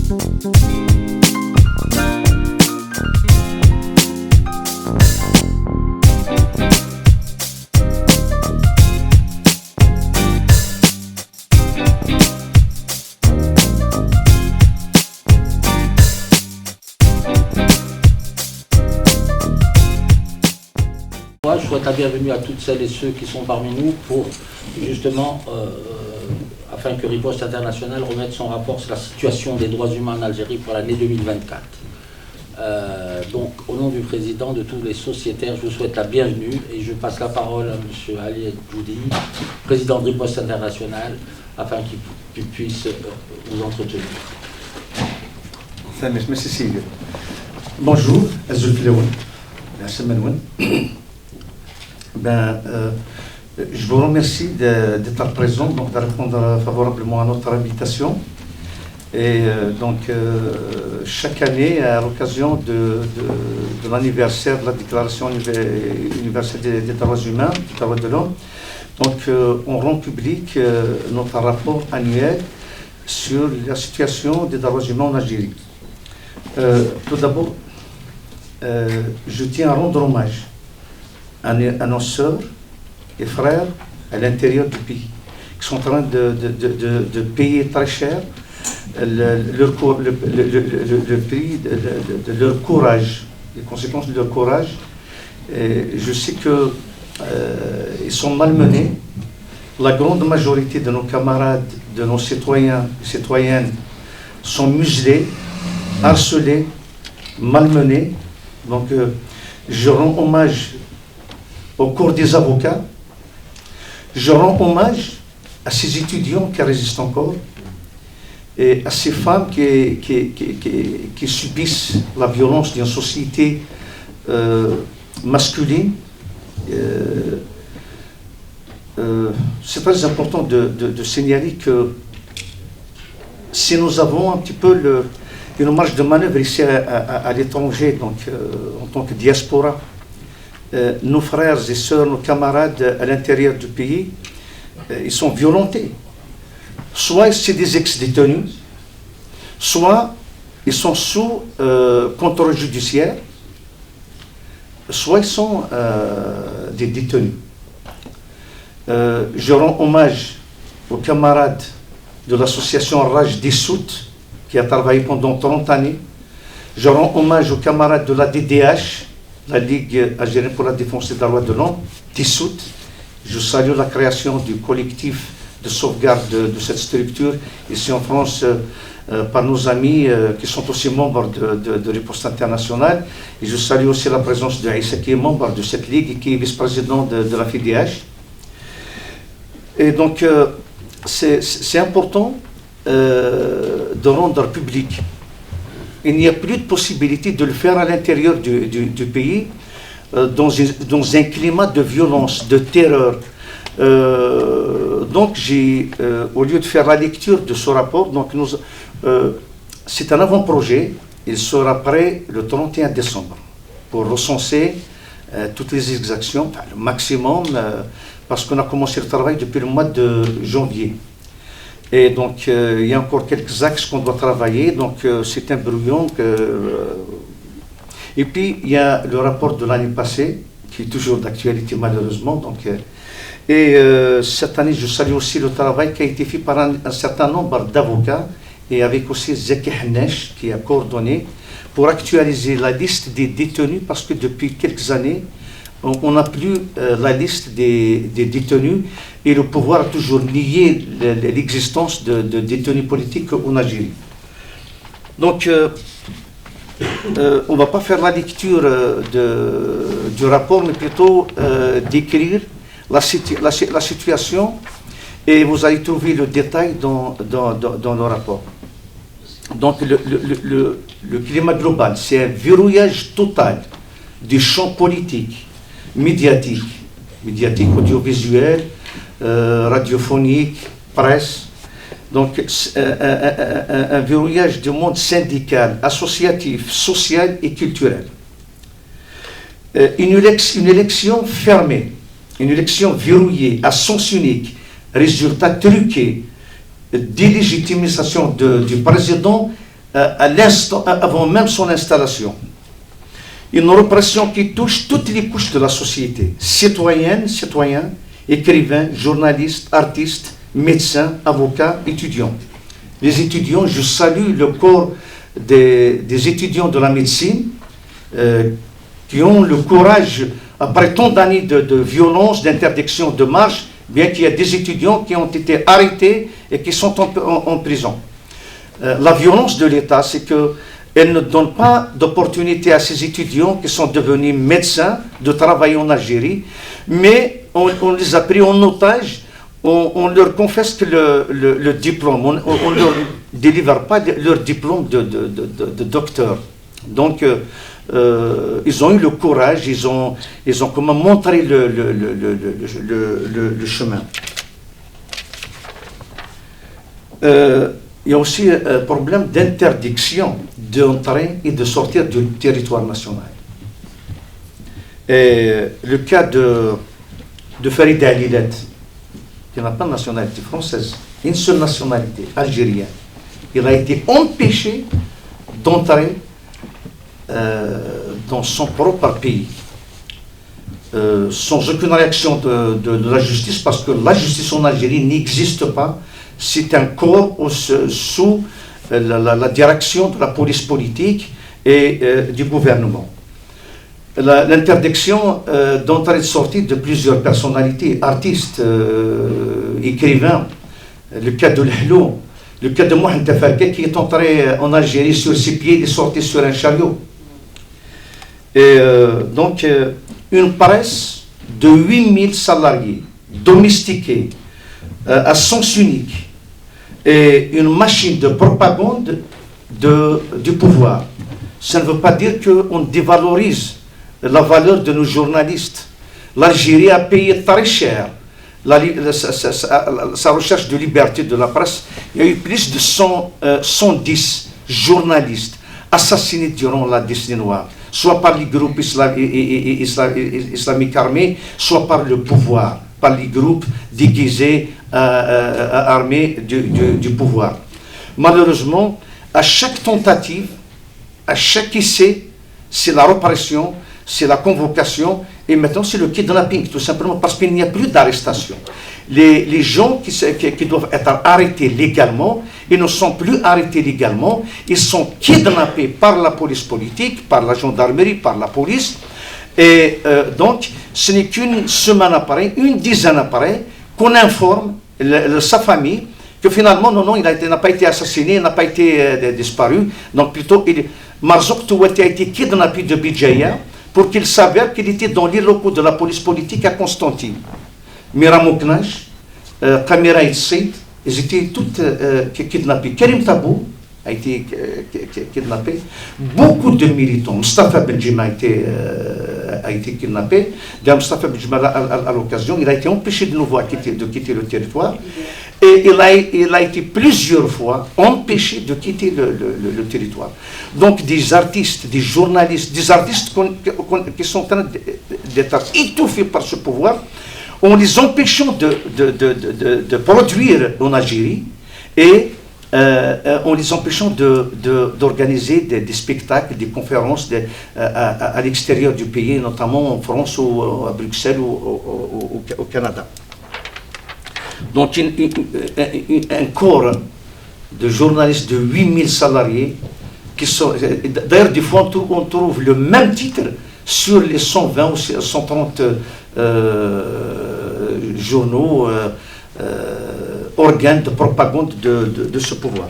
Je souhaite la bienvenue à toutes celles et ceux qui sont parmi nous pour justement, afin que Riposte Internationale remette son rapport sur la situation des droits humains en Algérie pour l'année 2024. Donc, au nom du président, de tous les sociétaires, je vous souhaite la bienvenue et je passe la parole à M. Ali Djoudi, président de Riposte Internationale, afin qu'il puisse vous entretenir. Merci Sylvie. Bonjour, je vous remercie d'être présent, donc de répondre favorablement à notre invitation. Et chaque année, à l'occasion de l'anniversaire de la Déclaration universelle des droits humains, des droits de l'homme, on rend public notre rapport annuel sur la situation des droits humains en Algérie. Tout d'abord, je tiens à rendre hommage à nos sœurs et frères à l'intérieur du pays, qui sont en train de payer très cher le prix de leur courage, les conséquences de leur courage. Et je sais qu'ils sont malmenés. La grande majorité de nos camarades, de nos citoyens et citoyennes sont muselés, harcelés, malmenés. Donc, je rends hommage au corps des avocats, je rends hommage à ces étudiants qui résistent encore et à ces femmes qui subissent la violence d'une société masculine. C'est très important de signaler que si nous avons un petit peu une marge de manœuvre ici à l'étranger, donc en tant que diaspora, nos frères et sœurs, nos camarades à l'intérieur du pays, ils sont violentés. Soit c'est des ex-détenus, soit ils sont sous contrôle judiciaire, soit ils sont des détenus. Je rends hommage aux camarades de l'association Rage dissoute, qui a travaillé pendant 30 années. Je rends hommage aux camarades de la DDH, la Ligue algérienne pour la défense des droits de l'homme, dissoute. Je salue la création du collectif de sauvegarde de cette structure ici en France par nos amis qui sont aussi membres de Riposte Internationale. Et je salue aussi la présence de Aïssa qui est membre de cette ligue et qui est vice-président de la FIDH. Et donc, c'est important de rendre public. Il n'y a plus de possibilité de le faire à l'intérieur du pays dans un climat de violence, de terreur. Donc, au lieu de faire la lecture de ce rapport, c'est un avant-projet. Il sera prêt le 31 décembre pour recenser toutes les exactions, le maximum, parce qu'on a commencé le travail depuis le mois de janvier. Et donc, il y a encore quelques axes qu'on doit travailler, donc c'est un brouillon. Et puis, il y a le rapport de l'année passée, qui est toujours d'actualité malheureusement. Donc, cette année, je salue aussi le travail qui a été fait par un certain nombre d'avocats, et avec aussi Zeki Hanesh, qui a coordonné, pour actualiser la liste des détenus, parce que depuis quelques années, on n'a plus la liste des détenus, et le pouvoir a toujours nié l'existence de détenus politiques en Algérie. Donc, on ne va pas faire la lecture du rapport, mais plutôt décrire la situation, et vous allez trouver le détail dans le rapport. Donc, le climat global, c'est un verrouillage total du champ politique, médiatique, audiovisuel, radiophonique, presse. Donc, un verrouillage du monde syndical, associatif, social et culturel. Une élection fermée, une élection verrouillée, à sens unique, résultat truqué, délégitimisation du président à l'instant, avant même son installation. Une répression qui touche toutes les couches de la société, citoyennes, citoyens, écrivains, journalistes, artistes, médecins, avocats, étudiants. Les étudiants, je salue le corps des étudiants de la médecine qui ont le courage, après tant d'années de violence, d'interdiction de marche, bien qu'il y ait des étudiants qui ont été arrêtés et qui sont en prison. La violence de l'État, c'est qu'elle ne donne pas d'opportunité à ces étudiants qui sont devenus médecins de travailler en Algérie, mais on les a pris en otage, on leur confisque le diplôme, on ne leur délivre pas leur diplôme de docteur. Donc, ils ont eu le courage, ils ont comment montré le chemin. Il y a aussi un problème d'interdiction d'entrer et de sortir du territoire national. Et le cas de Farid Alilet, qui n'a pas de nationalité française, une seule nationalité, algérienne, il a été empêché d'entrer dans son propre pays, sans aucune réaction de la justice, parce que la justice en Algérie n'existe pas. C'est un corps sous la direction de la police politique et du gouvernement. L'interdiction d'entrée et de sortie de plusieurs personnalités, artistes, écrivains, le cas de l'Hlou, le cas de Mohamed Tafarka qui est entré en Algérie sur ses pieds et sorti sur un chariot. Et donc, une presse de 8000 salariés, domestiqués, à sens unique, et une machine de propagande du pouvoir. Ça ne veut pas dire qu'on dévalorise la valeur de nos journalistes. L'Algérie a payé très cher sa recherche de liberté de la presse. Il y a eu plus de 110 journalistes assassinés durant la décennie noire, soit par les groupes islamiques armés, soit par le pouvoir, par les groupes déguisés armés du pouvoir. Malheureusement, à chaque tentative, à chaque essai, c'est la répression, c'est la convocation, et maintenant c'est le kidnapping, tout simplement parce qu'il n'y a plus d'arrestation. Les gens qui doivent être arrêtés légalement, ils ne sont plus arrêtés légalement, ils sont kidnappés par la police politique, par la gendarmerie, par la police, et donc ce n'est qu'une semaine après, une dizaine après, qu'on informe sa famille que finalement, non, il n'a pas été assassiné, il n'a pas été disparu, donc plutôt, Marzouk Touati a été kidnappé de Bidjaya pour qu'il s'avère qu'il était dans les locaux de la police politique à Constantine. Mira Mouknash, Kamira Itsid, ils étaient toutes kidnappés. Karim Tabou a été kidnappé. Beaucoup de militants. Mustafa Benjima a été kidnappé. Mustafa Benjima, à l'occasion, il a été empêché de nouveau de quitter le territoire. Et il a été plusieurs fois empêché de quitter le territoire. Donc des artistes, des journalistes, des artistes qui sont en train d'être étouffés par ce pouvoir, en les empêchant de produire en Algérie et en les empêchant d'organiser des spectacles, des conférences à l'extérieur du pays, notamment en France ou à Bruxelles ou au Canada. Donc un corps de journalistes de 8000 salariés qui sont... D'ailleurs, des fois, on trouve le même titre sur les 120 ou 130 journaux, organes de propagande de ce pouvoir.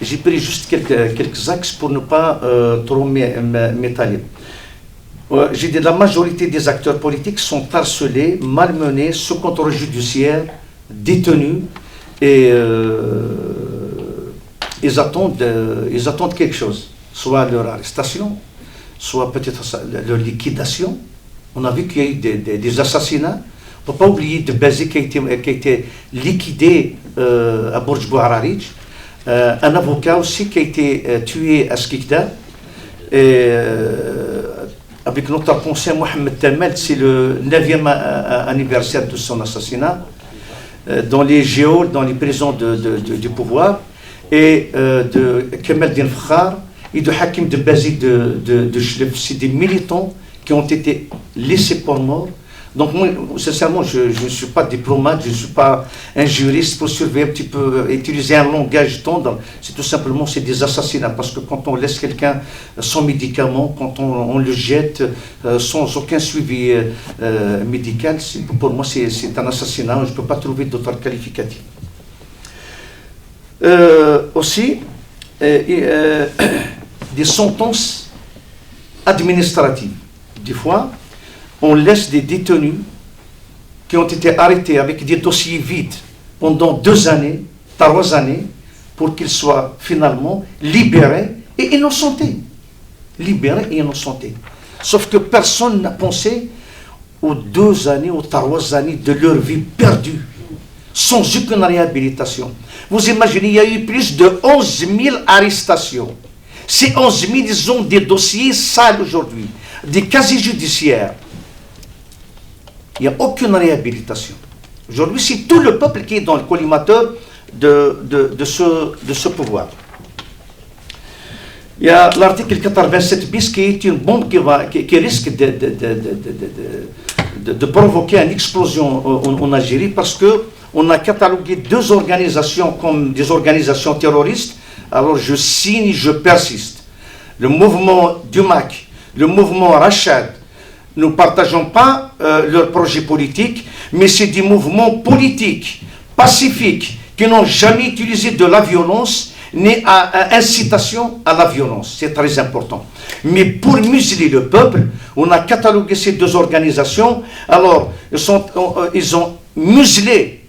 J'ai pris juste quelques axes pour ne pas trop m'étaler. J'ai dit la majorité des acteurs politiques sont harcelés, malmenés, sous contrôle judiciaire, détenus, et ils attendent quelque chose, soit leur arrestation, soit peut-être leur liquidation. On a vu qu'il y a eu des assassinats. On ne peut pas oublier de Bazi qui a été liquidé à Bourj Bouhararij, un avocat aussi qui a été tué à Skikda. Avec notre pensée, Mohamed Tamal, c'est le 9e anniversaire de son assassinat. dans les geôles, dans les prisons du pouvoir, et de Kemal Din Fakhar et de Hakim de Bazi de Chlef. C'est des militants qui ont été laissés pour morts. Donc moi, sincèrement, je ne suis pas diplomate, je ne suis pas un juriste pour surveiller un petit peu, utiliser un langage tendre. C'est tout simplement, c'est des assassinats. Parce que quand on laisse quelqu'un sans médicament, quand on le jette sans aucun suivi médical, pour moi c'est un assassinat. Je ne peux pas trouver d'autres qualificatifs. Aussi, des sentences administratives. Des fois, on laisse des détenus qui ont été arrêtés avec des dossiers vides pendant 2 années, 3 années, pour qu'ils soient finalement libérés et innocentés. Libérés et innocentés. Sauf que personne n'a pensé aux 2 années, aux 3 années de leur vie perdue, sans aucune réhabilitation. Vous imaginez, il y a eu plus de 11 000 arrestations. Ces 11 000, ils ont des dossiers sales aujourd'hui, des casiers judiciaires. Il n'y a aucune réhabilitation. Aujourd'hui, c'est tout le peuple qui est dans le collimateur de ce pouvoir. Il y a l'article 87 bis qui est une bombe qui risque de provoquer une explosion en Algérie parce qu'on a catalogué 2 organisations comme des organisations terroristes. Alors je signe, je persiste. Le mouvement Dumac, le mouvement Rachad, nous ne partageons pas leur projet politique, mais c'est des mouvements politiques, pacifiques, qui n'ont jamais utilisé de la violence, ni à incitation à la violence. C'est très important. Mais pour museler le peuple, on a catalogué ces 2 organisations. Alors, ils ont muselé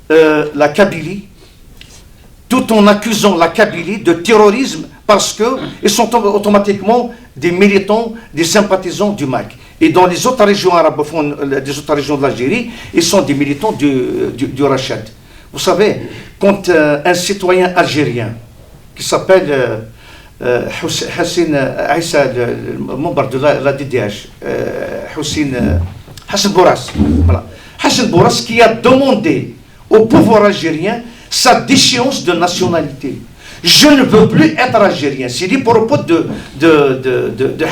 la Kabylie, tout en accusant la Kabylie de terrorisme, parce qu'ils sont automatiquement des militants, des sympathisants du MAC. Et dans les autres régions arabophones, les autres régions de l'Algérie, ils sont des militants du Rachad. Vous savez, quand un citoyen algérien qui s'appelle Hassan Aïssa, le membre de la DDH, Hassan Bourras, voilà. Hassan Bourras qui a demandé au pouvoir algérien sa déchéance de nationalité. Je ne veux plus être algérien. C'est les propos de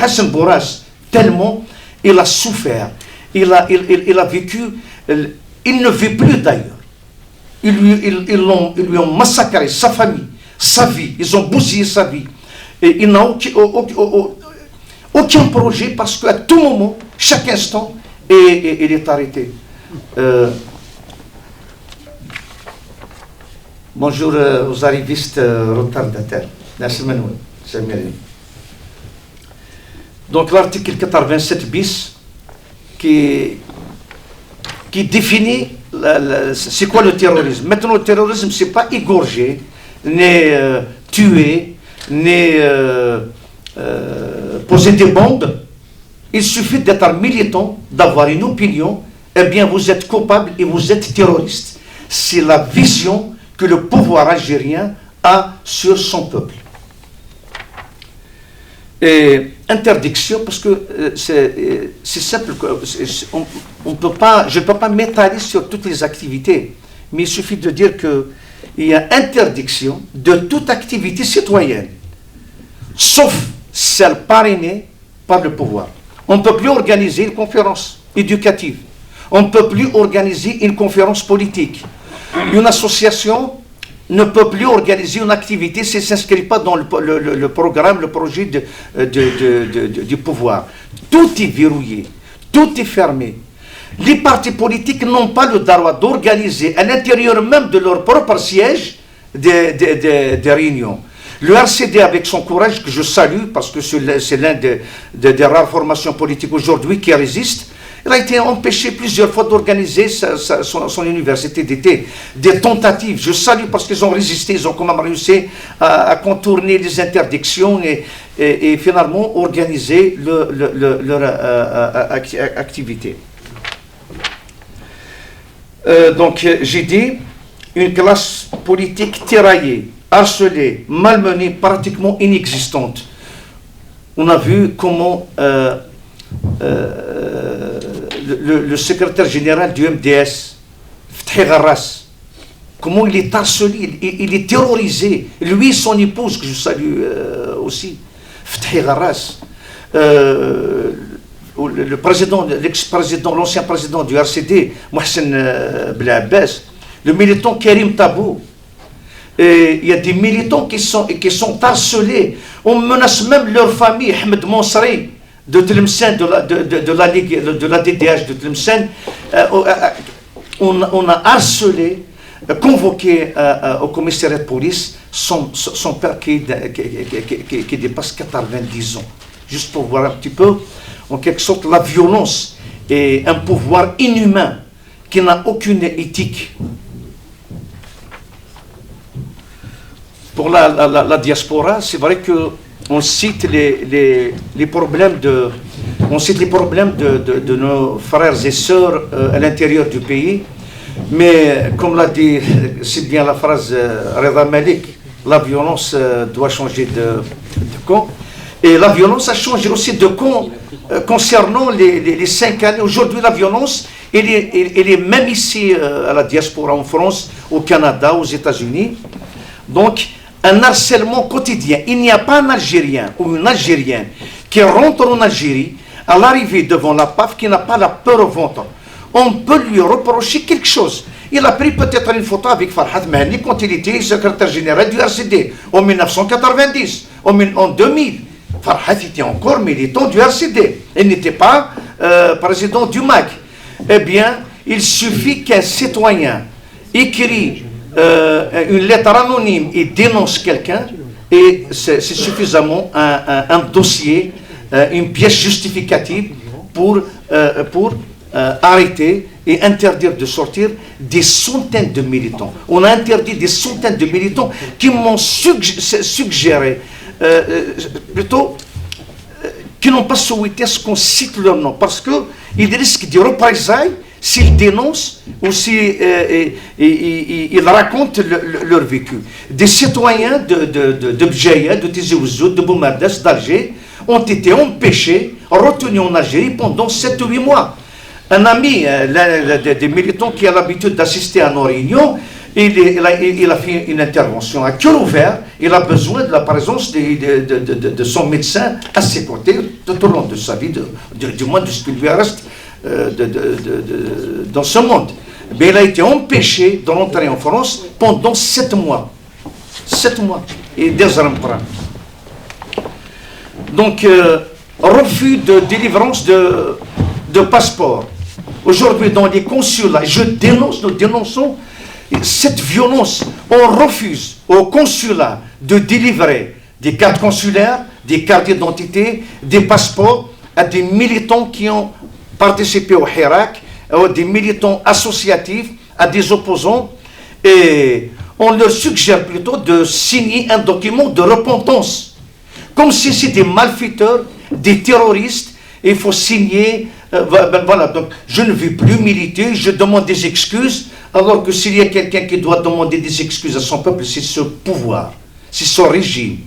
Hassan Bourras, tellement il a souffert, il a vécu, il ne vit plus d'ailleurs. Ils lui ont massacré sa famille, sa vie, ils ont bousillé sa vie. Et il n'a aucun projet parce qu'à tout moment, chaque instant, il est arrêté. Bonjour aux arrivistes retardataires. Donc l'article 87 bis qui définit c'est quoi le terrorisme. Maintenant le terrorisme c'est pas égorger, ni tuer, ni poser des bombes. Il suffit d'être militant, d'avoir une opinion, eh bien vous êtes coupable et vous êtes terroriste. C'est la vision que le pouvoir algérien a sur son peuple. Et interdiction, parce que c'est simple, je ne peux pas m'étaler sur toutes les activités, mais il suffit de dire qu'il y a interdiction de toute activité citoyenne, sauf celle parrainée par le pouvoir. On ne peut plus organiser une conférence éducative, on ne peut plus organiser une conférence politique. Une association ne peut plus organiser une activité si elle ne s'inscrit pas dans le programme, le projet du pouvoir. Tout est verrouillé, tout est fermé. Les partis politiques n'ont pas le droit d'organiser à l'intérieur même de leur propre siège des réunions. Le RCD, avec son courage, que je salue, parce que c'est l'un des rares formations politiques aujourd'hui qui résiste, il a été empêché plusieurs fois d'organiser son université d'été. Des tentatives, je salue parce qu'ils ont résisté, ils ont quand même réussi à contourner les interdictions et finalement organiser leur activité. Donc j'ai dit, une classe politique tiraillée, harcelée, malmenée, pratiquement inexistante. On a vu comment le secrétaire général du MDS, Fethi Gharras, comment il est harcelé, il est terrorisé. Lui, son épouse, que je salue aussi, Fethi Gharas, le président, l'ex-président, l'ancien président du RCD, Mohsen Blabbas, le militant Karim Tabou. Il y a des militants qui sont harcelés. On menace même leur famille. Ahmed Monsri de Tlemcen, de la Ligue, de la DDH de Tlemcen, on a harcelé, convoqué au commissariat de police son père qui dépasse 90 ans. Juste pour voir un petit peu, en quelque sorte, la violence et un pouvoir inhumain qui n'a aucune éthique. Pour la diaspora, c'est vrai qu'on cite les problèmes de nos frères et sœurs à l'intérieur du pays, mais comme l'a dit, c'est bien la phrase Reda Malik, la violence doit changer de camp. Et la violence a changé aussi de camp concernant les 5 années. Aujourd'hui, la violence, elle est même ici à la diaspora en France, au Canada, aux États-Unis. Donc, un harcèlement quotidien. Il n'y a pas un Algérien ou une Algérienne qui rentre en Algérie à l'arrivée devant la PAF qui n'a pas la peur au ventre. On peut lui reprocher quelque chose. Il a pris peut-être une photo avec Farhat Mahani quand il était secrétaire général du RCD en 1990, en 2000. Farhat était encore militant du RCD. Il n'était pas président du MAC. Eh bien, il suffit qu'un citoyen écrit une lettre anonyme et dénonce quelqu'un, et c'est suffisamment un dossier, une pièce justificative pour arrêter et interdire de sortir des centaines de militants. On a interdit des centaines de militants qui m'ont suggéré, qui n'ont pas souhaité ce qu'on cite leur nom, parce qu'ils risquent des représailles s'ils dénoncent ou s'ils racontent leur vécu. Des citoyens de Bjaïa, de Tizi Ouzou, de Boumardas, d'Alger, ont été empêchés, retenus en Algérie pendant 7 ou 8 mois. Un ami, des militants qui a l'habitude d'assister à nos réunions, il a fait une intervention à cœur ouvert. Il a besoin de la présence de son médecin à ses côtés tout au long de sa vie, du moins de ce qu'il lui reste dans ce monde. Mais il a été empêché de rentrer en France pendant 7 mois. 7 mois. Et des emprunts. Donc, refus de délivrance de passeport. Aujourd'hui, dans les consulats, nous dénonçons cette violence. On refuse au consulat de délivrer des cartes consulaires, des cartes d'identité, des passeports à des militants qui ont participé au Hirak, à des militants associatifs, à des opposants, et on leur suggère plutôt de signer un document de repentance. Comme si c'était des malfaiteurs, des terroristes, et il faut signer, voilà, donc je ne veux plus militer, je demande des excuses, alors que s'il y a quelqu'un qui doit demander des excuses à son peuple, c'est ce pouvoir, c'est son régime.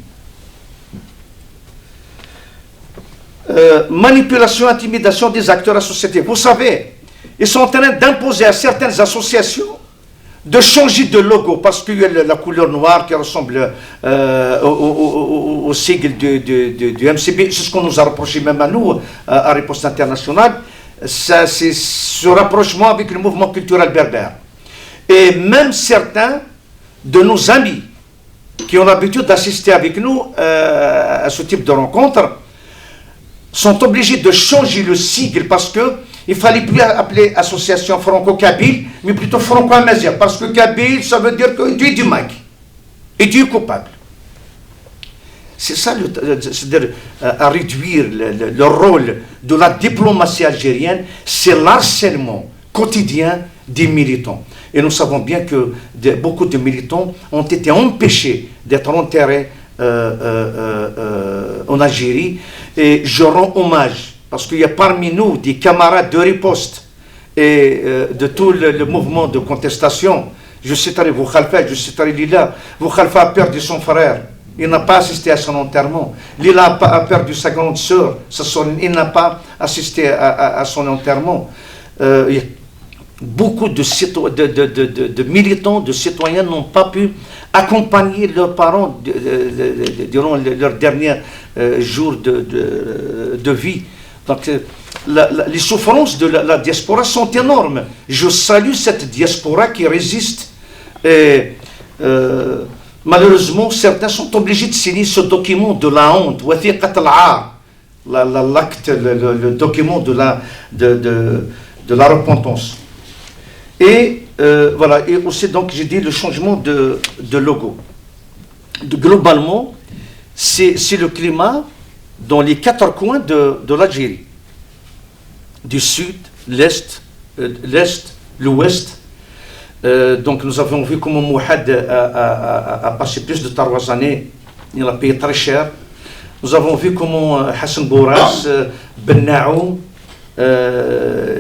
Manipulation, intimidation des acteurs associatifs. Vous savez, ils sont en train d'imposer à certaines associations de changer de logo parce qu'il y a la couleur noire qui ressemble au sigle du MCB. C'est ce qu'on nous a reproché même à nous, à Riposte Internationale. C'est ce rapprochement avec le mouvement culturel berbère. Et même certains de nos amis qui ont l'habitude d'assister avec nous à ce type de rencontres sont obligés de changer le sigle parce que il fallait plus appeler association franco-kabyle, mais plutôt franco-amazigh, parce que kabyle, ça veut dire que tu es du MAC et tu es coupable. C'est ça, c'est-à-dire à réduire le rôle de la diplomatie algérienne, c'est l'harcèlement quotidien des militants. Et nous savons bien que beaucoup de militants ont été empêchés d'être enterrés en Algérie. Et je rends hommage, parce qu'il y a parmi nous des camarades de riposte et de tout le mouvement de contestation. Je citerai Boukhalifa, je citerai Lila. Boukhalifa a perdu son frère, il n'a pas assisté à son enterrement. Lila a perdu sa grande sœur, il n'a pas assisté à son enterrement. beaucoup de militants, de citoyens n'ont pas pu accompagner leurs parents durant leurs derniers jours de vie. Donc, les souffrances de la diaspora sont énormes. Je salue cette diaspora qui résiste. Et, malheureusement, certains sont obligés de signer ce document de la honte, l'acte, le document de la repentance. Et voilà, et aussi donc j'ai dit le changement de logo. Globalement, c'est le climat dans les 4 coins de l'Algérie, du sud, l'est, l'ouest. Donc nous avons vu comment Mouhad a passé plus de 3 années, il a payé très cher. Nous avons vu comment Hassan Bourras, Ben Naoum,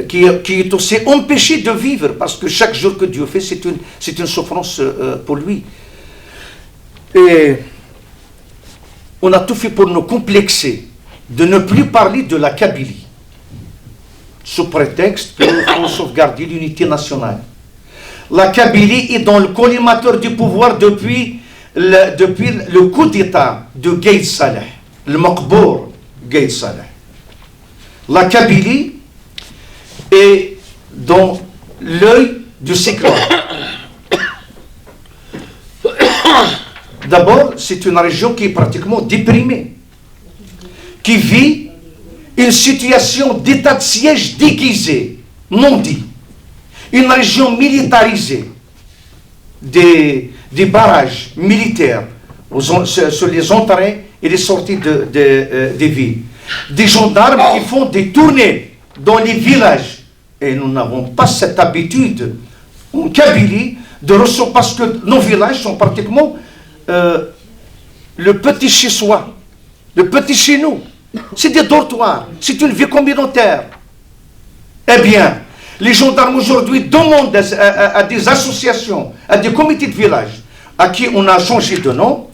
qui est aussi empêché de vivre parce que chaque jour que Dieu fait, c'est une souffrance pour lui. Et on a tout fait pour nous complexer, de ne plus parler de la Kabylie, sous prétexte qu'on sauvegarder l'unité nationale. La Kabylie est dans le collimateur du pouvoir depuis le coup d'État de Gaïd Saleh, le Maqbour Gaïd Saleh. La Kabylie est dans l'œil du cyclone. D'abord, c'est une région qui est pratiquement déprimée, qui vit une situation d'état de siège déguisé, non dit. Une région militarisée, des barrages militaires sur les entrées et les sorties des villes. Des gendarmes qui font des tournées dans les villages. Et nous n'avons pas cette habitude en Kabylie de recevoir, parce que nos villages sont pratiquement le petit chez soi, le petit chez nous. C'est des dortoirs, c'est une vie communautaire. Eh bien, les gendarmes aujourd'hui demandent à des associations, à des comités de village, à qui on a changé de nom,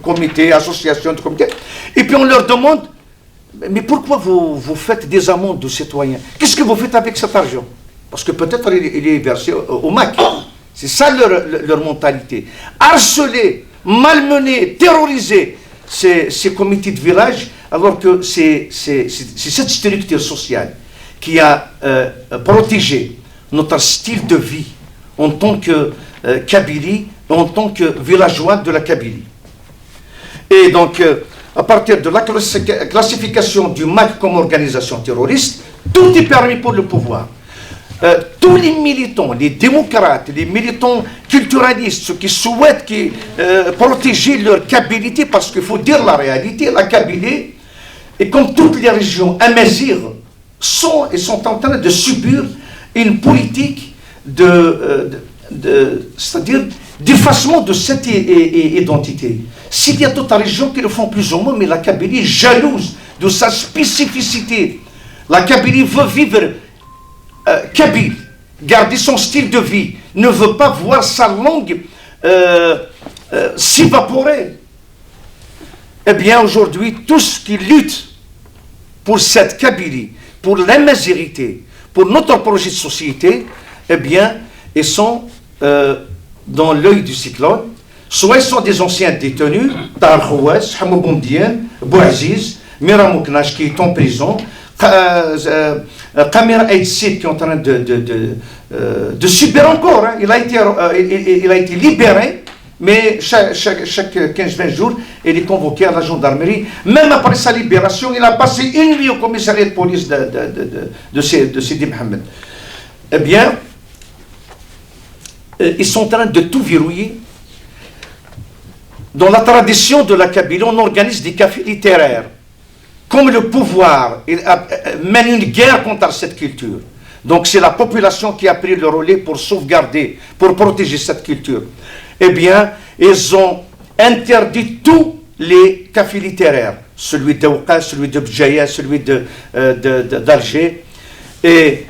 comité, association de comité, et puis on leur demande, mais pourquoi vous faites des amendes de citoyens? Qu'est-ce que vous faites avec cet argent? Parce que peut-être il est versé au MAC. C'est ça leur mentalité. Harceler, malmener, terroriser ces comités de village, alors que c'est cette structure sociale qui a protégé notre style de vie en tant que Kabylie, en tant que villageois de la Kabylie. Et donc, à partir de la classification du MAC comme organisation terroriste, tout est permis pour le pouvoir. Tous les militants, les démocrates, les militants culturalistes, ceux qui souhaitent protéger leur Kabylie, parce qu'il faut dire la réalité, la Kabylie, et comme toutes les régions amazighs, sont en train de subir une politique c'est-à-dire d'effacement de cette identité. S'il y a d'autres régions qui le font plus ou moins, mais la Kabylie est jalouse de sa spécificité. La Kabylie veut vivre kabyle, garder son style de vie, ne veut pas voir sa langue s'évaporer. Eh bien, aujourd'hui, tous qui luttent pour cette Kabylie, pour l'amazérité, pour notre projet de société, eh bien, ils sont dans l'œil du cyclone. Soit ils sont des anciens détenus, Tahar Khouaz, Hamou Boumdiane, Bouaziz, Mira Mouknash qui est en prison, Kamir Aïtsid qui est en train de subir encore. Hein. Il a été libéré, mais chaque 15-20 jours, il est convoqué à la gendarmerie. Même après sa libération, il a passé une nuit au commissariat de police de Sidi Mohamed. Eh bien, ils sont en train de tout verrouiller. Dans la tradition de la Kabylie, on organise des cafés littéraires. Comme le pouvoir mène une guerre contre cette culture. Donc c'est la population qui a pris le relais pour sauvegarder, pour protéger cette culture. Eh bien, ils ont interdit tous les cafés littéraires. Celui d'Aouqa, celui de Bjaya, celui d'Alger. Et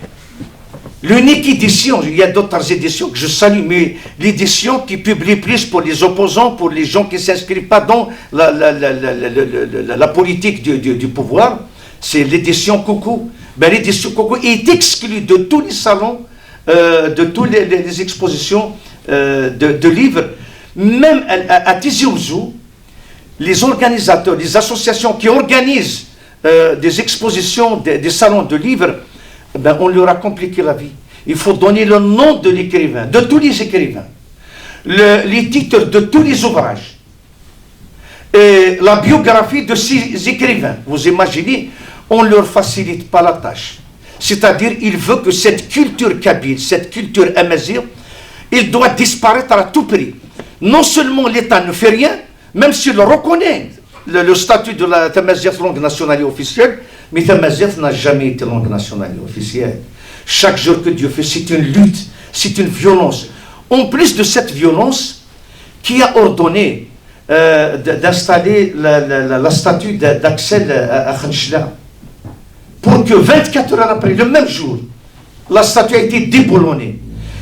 l'unique édition, il y a d'autres éditions que je salue, mais l'édition qui publie plus pour les opposants, pour les gens qui ne s'inscrivent pas dans la politique du pouvoir, c'est l'édition Coucou Baridi Soukoko est exclu de tous les salons, de toutes les expositions de livres. Même à Tizi Ouzou, les organisateurs, les associations qui organisent des expositions, des salons de livres, ben, on leur a compliqué la vie. Il faut donner le nom de l'écrivain, de tous les écrivains, les titres de tous les ouvrages, et la biographie de ces écrivains. Vous imaginez, on ne leur facilite pas la tâche. C'est-à-dire, il veut que cette culture kabyle, cette culture amazigh, il doit disparaître à tout prix. Non seulement l'État ne fait rien, même s'il reconnaît le statut de la tamazight langue nationale et officielle, mais tamazight n'a jamais été langue nationale et officielle. Chaque jour que Dieu fait, c'est une lutte, c'est une violence. En plus de cette violence, qui a ordonné d'installer la statue d'Axel à Khanchla, pour que 24 heures après, le même jour, la statue a été déboulonnée.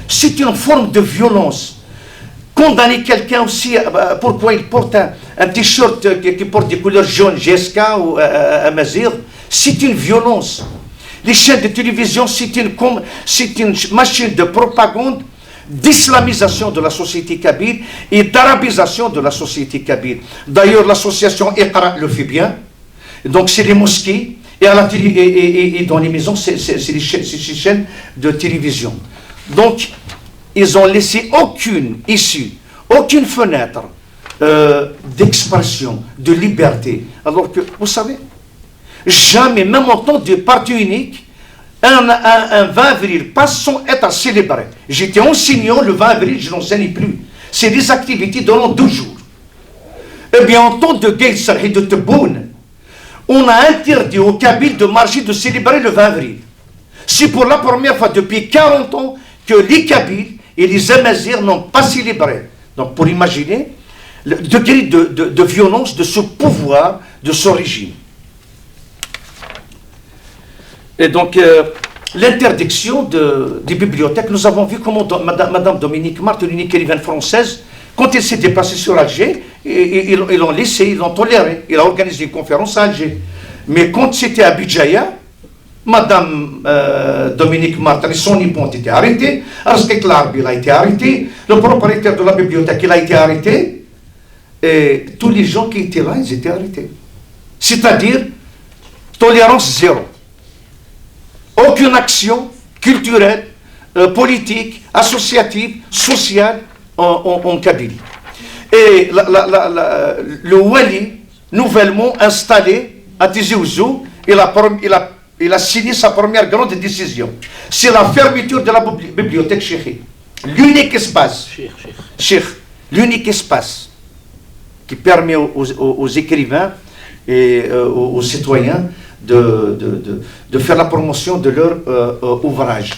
C'est une forme de violence. Condamner quelqu'un aussi, pourquoi il porte un t-shirt qui porte des couleurs jaunes, GSK ou Amazigh, c'est une violence. Les chaînes de télévision, c'est une machine de propagande, d'islamisation de la société kabyle et d'arabisation de la société kabyle. D'ailleurs, l'association Iqra le fait bien. Donc, c'est les mosquées et, à la télé, et dans les maisons, c'est les chaînes de télévision. Donc, ils n'ont laissé aucune issue, aucune fenêtre d'expression, de liberté. Alors que, vous savez, jamais, même en temps de parti unique, un 20 avril passe sans être célébré. J'étais enseignant le 20 avril, je n'enseigne plus. C'est des activités durant 2 jours. Eh bien, en temps de Gueïsar et de Tebboune, on a interdit aux Kabyles de marcher, de célébrer le 20 avril. C'est pour la première fois depuis 40 ans que les Kabyles et les Amazirs n'ont pas célébré. Donc, pour imaginer le degré de violence de ce pouvoir, de ce régime. Et donc, l'interdiction des bibliothèques, nous avons vu comment Madame Dominique Martin, une écrivaine française, quand elle s'est déplacée sur Alger, ils l'ont laissé, ils l'ont toléré. Il a organisé une conférence à Alger. Mais quand c'était à Bidjaya, Madame Dominique Martin et son époux ont été arrêtés, Arsket Larbi a été arrêté, le propriétaire de la bibliothèque il a été arrêté, et tous les gens qui étaient là, ils étaient arrêtés. C'est-à-dire, tolérance zéro. Aucune action culturelle, politique, associative, sociale en Kabylie. Et le Wali, nouvellement installé à Tizi Ouzou, il a signé sa première grande décision. C'est la fermeture de la bibliothèque chérie. L'unique espace, l'unique espace qui permet aux écrivains et aux citoyens de faire la promotion de leur ouvrage.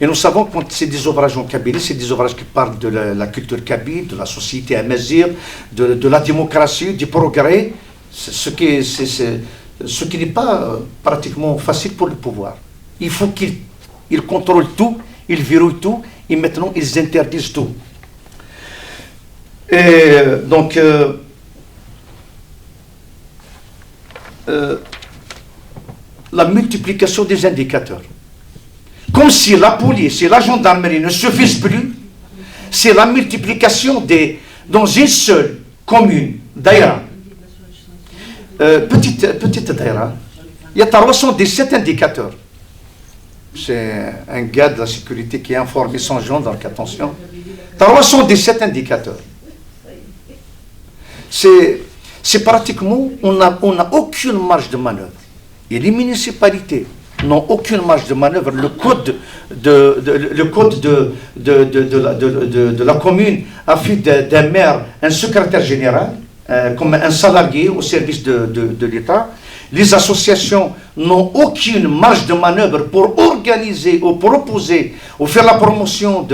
Et nous savons que c'est des ouvrages en Kabylie, c'est des ouvrages qui parlent de la culture kabyle, de la société amazigh, de la démocratie, du progrès, ce qui n'est pas pratiquement facile pour le pouvoir. Il faut qu'ils contrôlent tout, ils verrouillent tout, et maintenant ils interdisent tout. Et donc, la multiplication des indicateurs. Comme si la police et la gendarmerie ne suffisent plus, c'est la multiplication dans une seule commune, Daïra, petite Daïra, il y a 317 indicateurs. C'est un gars de la sécurité qui a informé son genre, donc attention. 317 indicateurs. C'est pratiquement, on n'a aucune marge de manœuvre. Et les municipalités n'ont aucune marge de manœuvre. Le code de la commune a fait d'un maire un secrétaire général, comme un salarié au service de l'État. Les associations n'ont aucune marge de manœuvre pour organiser ou proposer ou faire la promotion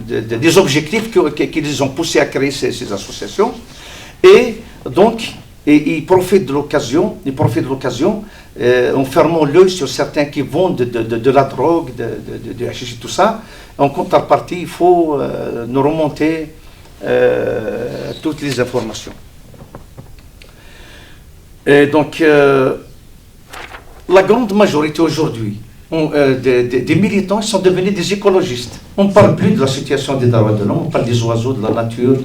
des objectifs qui les ont poussés à créer ces associations. Et donc, ils profitent de l'occasion, en fermant l'œil sur certains qui vendent de la drogue, de hashish, tout ça. En contrepartie, il faut nous remonter toutes les informations. Et donc, la grande majorité aujourd'hui des militants sont devenus des écologistes. On ne parle plus de la situation des droits de l'homme, on parle des oiseaux, de la nature,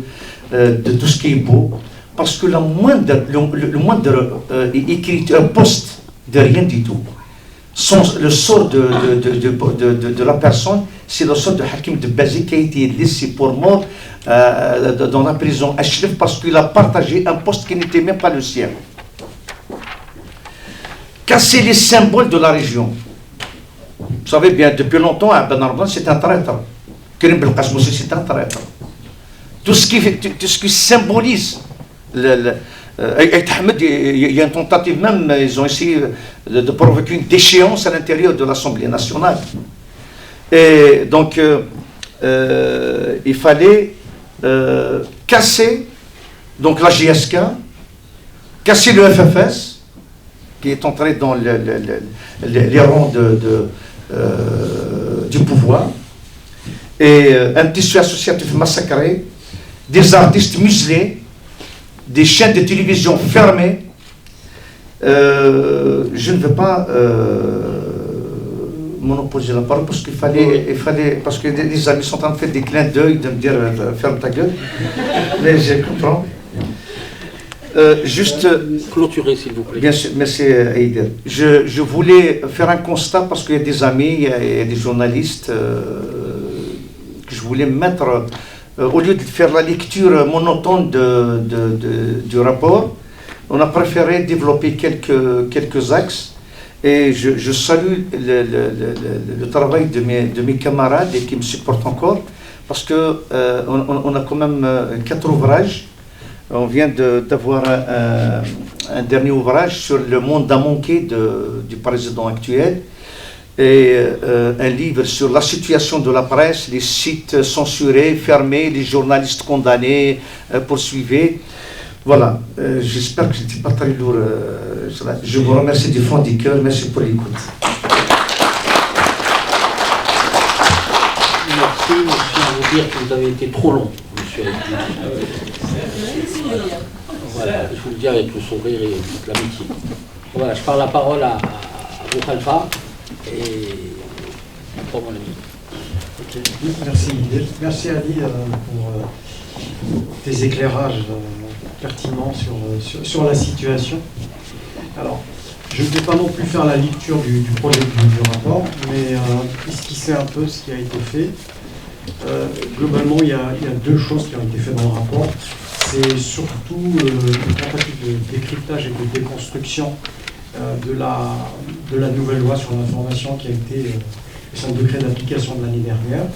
de tout ce qui est beau, parce que le moindre écriture, un poste de rien du tout. Le sort de la personne, c'est le sort de Hakim de Bazi qui a été laissé pour mort dans la prison à Chrif parce qu'il a partagé un poste qui n'était même pas le sien. Casser les symboles de la région. Vous savez bien, depuis longtemps, Ben Ardan, c'est un traître. Karim Belkacem aussi, c'est un traître. Tout ce qui symbolise il y a une tentative même, ils ont essayé de provoquer une déchéance à l'intérieur de l'Assemblée nationale. Et donc, il fallait casser donc la JSK, casser le FFS, qui est entré dans les rangs du pouvoir, et un tissu associatif massacré, des artistes muselés, des chaînes de télévision fermées. Je ne veux pas monopoliser la parole parce qu'il fallait, parce que les amis sont en train de faire des clins d'œil, de me dire ferme ta gueule, mais je comprends. Juste clôturer s'il vous plaît. Bien sûr, merci Heider. Je voulais faire un constat parce qu'il y a des amis, il y a des journalistes que je voulais mettre, au lieu de faire la lecture monotone du rapport, on a préféré développer quelques axes. Et je salue le travail de mes camarades et qui me supportent encore, parce que on a quand même 4 ouvrages. On vient d'avoir un dernier ouvrage sur le monde à manquer du président actuel, et un livre sur la situation de la presse, les sites censurés, fermés, les journalistes condamnés, poursuivis. Voilà, j'espère que je n'étais pas très lourd. Je vous remercie du fond du cœur, merci pour l'écoute. Merci, je tiens à vous dire que vous avez été trop long, monsieur. Voilà, je vous le dis avec le sourire et toute l'amitié. Voilà, je parle la parole à vous, Khalfa, et pour mon ami. Okay. Merci, merci Ali pour tes éclairages pertinents sur la situation. Alors, je ne vais pas non plus faire la lecture du projet du rapport, mais esquisser un peu ce qui a été fait. Globalement, il y a 2 choses qui ont été faites dans le rapport. C'est surtout une tentative de décryptage et de déconstruction de la nouvelle loi sur l'information qui a été son décret d'application de l'année dernière.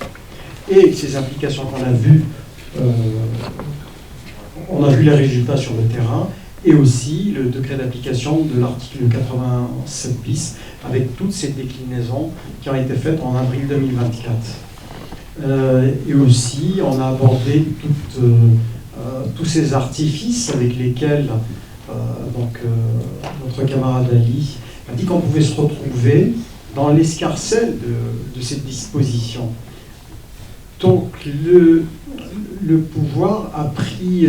Et ces implications qu'on a vues, on a vu les résultats sur le terrain, et aussi le décret d'application de l'article 87 bis, avec toutes ces déclinaisons qui ont été faites en avril 2024. Et aussi, on a abordé tous ces artifices avec lesquels notre camarade Ali a dit qu'on pouvait se retrouver dans l'escarcelle de cette disposition. Donc le pouvoir a pris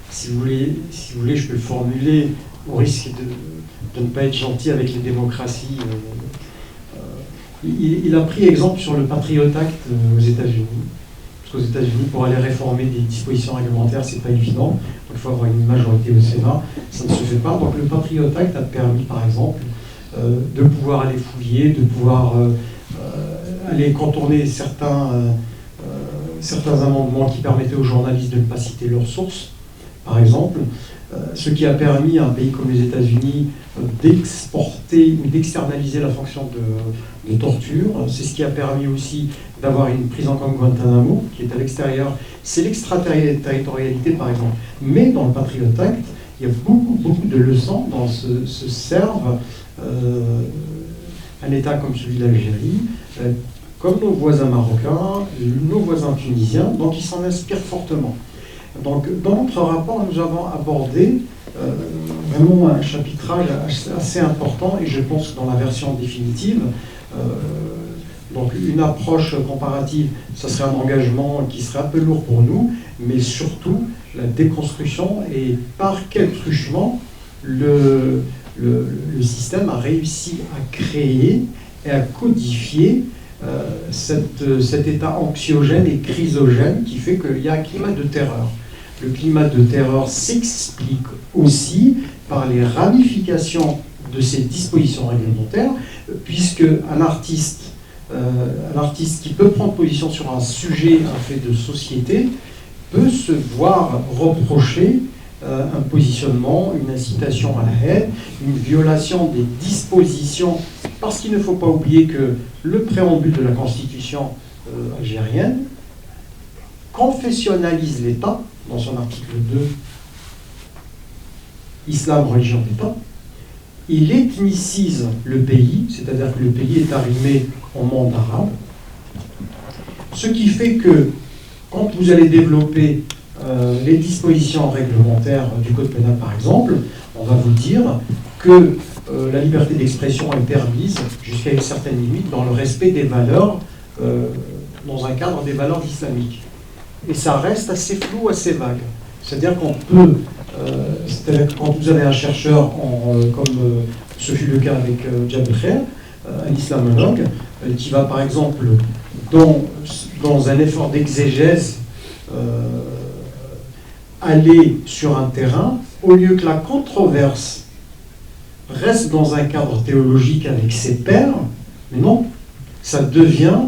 si vous voulez, je peux le formuler au risque de ne pas être gentil avec les démocraties. Il a pris exemple sur le Patriot Act aux États-Unis. Parce qu'aux États-Unis, pour aller réformer des dispositions réglementaires, c'est pas évident. Donc, il faut avoir une majorité au Sénat. Ça ne se fait pas. Donc le Patriot Act a permis, par exemple, de pouvoir aller fouiller, de pouvoir aller contourner certains amendements qui permettaient aux journalistes de ne pas citer leurs sources, par exemple, ce qui a permis à un pays comme les États-Unis d'exporter ou d'externaliser la fonction de torture. C'est ce qui a permis aussi d'avoir une prison comme Guantanamo, qui est à l'extérieur. C'est l'extraterritorialité, par exemple. Mais dans le Patriot Act, il y a beaucoup de leçons dont se servent un État comme celui d'Algérie, comme nos voisins marocains, nos voisins tunisiens, donc ils s'en inspirent fortement. Donc dans notre rapport, nous avons abordé vraiment un chapitrage assez important, et je pense que dans la version définitive, donc une approche comparative, ça serait un engagement qui serait un peu lourd pour nous, mais surtout la déconstruction et par quel truchement le système a réussi à créer et à codifier cet état anxiogène et chrysogène qui fait qu'il y a un climat de terreur. Le climat de terreur s'explique aussi par les ramifications de ces dispositions réglementaires, puisque un artiste qui peut prendre position sur un sujet, un fait de société, peut se voir reprocher un positionnement, une incitation à la haine, une violation des dispositions, parce qu'il ne faut pas oublier que le préambule de la Constitution algérienne confessionnalise l'État, dans son article 2, Islam, religion d'État. Il ethnicise le pays, c'est-à-dire que le pays est arrimé au monde arabe, ce qui fait que quand vous allez développer les dispositions réglementaires du Code pénal, par exemple, on va vous dire que la liberté d'expression est permise jusqu'à une certaine limite dans le respect des valeurs, dans un cadre des valeurs islamiques. Et ça reste assez flou, assez vague. C'est-à-dire qu'on peut, c'est-à-dire que quand vous avez un chercheur, comme ce fut le cas avec Djabel Khair, un islamologue, qui va par exemple, dans un effort d'exégèse, aller sur un terrain, au lieu que la controverse reste dans un cadre théologique avec ses pairs, mais non, ça devient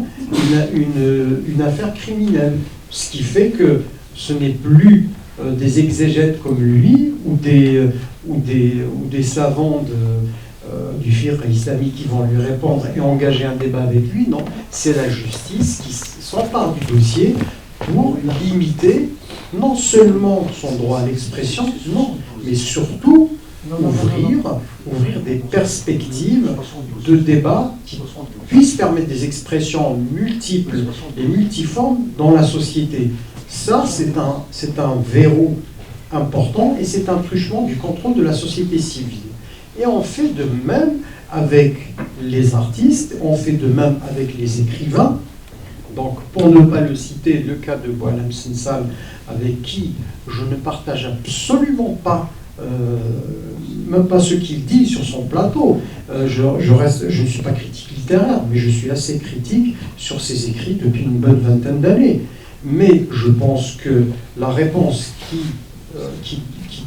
une affaire criminelle. Ce qui fait que ce n'est plus des exégètes comme lui ou des savants du fiqh islamique qui vont lui répondre et engager un débat avec lui. Non, c'est la justice qui s'empare du dossier pour limiter non seulement son droit à l'expression, non, mais surtout ouvrir des perspectives de débat qui puissent permettre des expressions multiples et multiformes dans la société. Ça, c'est un verrou important et c'est un truchement du contrôle de la société civile. Et on fait de même avec les artistes, on fait de même avec les écrivains. Donc, pour ne pas le citer, le cas de Boualem Sansal, avec qui je ne partage absolument pas, même pas ce qu'il dit sur son plateau. Je ne suis pas critique littéraire, mais je suis assez critique sur ses écrits depuis une bonne vingtaine d'années. Mais je pense que la réponse qui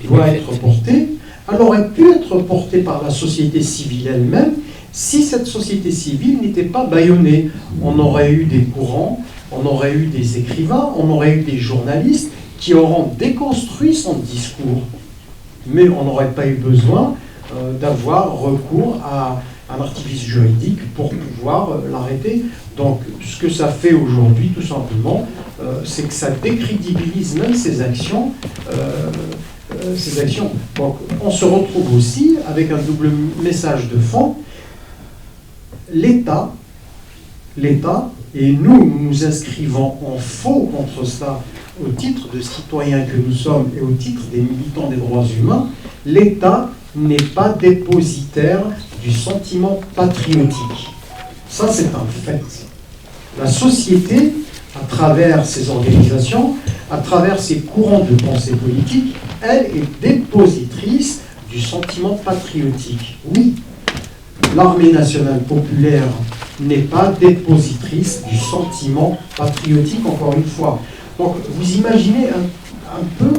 doit être portée, elle aurait pu être portée par la société civile elle-même, si cette société civile n'était pas bâillonnée. On aurait eu des courants, on aurait eu des écrivains, on aurait eu des journalistes qui auront déconstruit son discours. Mais on n'aurait pas eu besoin d'avoir recours à un artifice juridique pour pouvoir l'arrêter. Donc ce que ça fait aujourd'hui, tout simplement, c'est que ça décrédibilise même ces actions. Donc on se retrouve aussi avec un double message de fond. L'État, et nous nous inscrivons en faux contre cela au titre de citoyens que nous sommes et au titre des militants des droits humains, l'État n'est pas dépositaire du sentiment patriotique. Ça, c'est un fait. La société, à travers ses organisations, à travers ses courants de pensée politique, elle est dépositrice du sentiment patriotique. Oui, l'armée nationale populaire n'est pas dépositrice du sentiment patriotique, encore une fois. Donc, vous imaginez un peu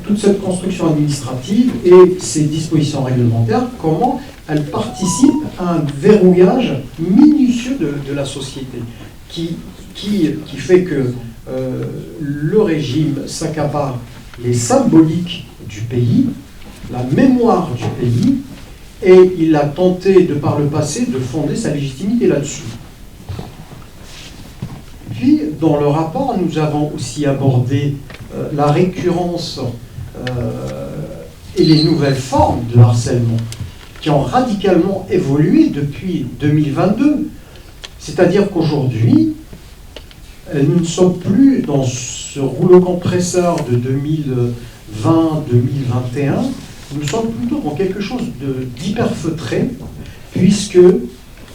toute cette construction administrative et ces dispositions réglementaires, comment elles participent à un verrouillage minutieux de la société, qui fait que le régime s'accapare les symboliques du pays, la mémoire du pays, et il a tenté, de par le passé, de fonder sa légitimité là-dessus. Puis, dans le rapport, nous avons aussi abordé la récurrence et les nouvelles formes de harcèlement qui ont radicalement évolué depuis 2022. C'est-à-dire qu'aujourd'hui, nous ne sommes plus dans ce rouleau compresseur de 2020-2021, nous sommes plutôt dans quelque chose d'hyperfeutré, puisque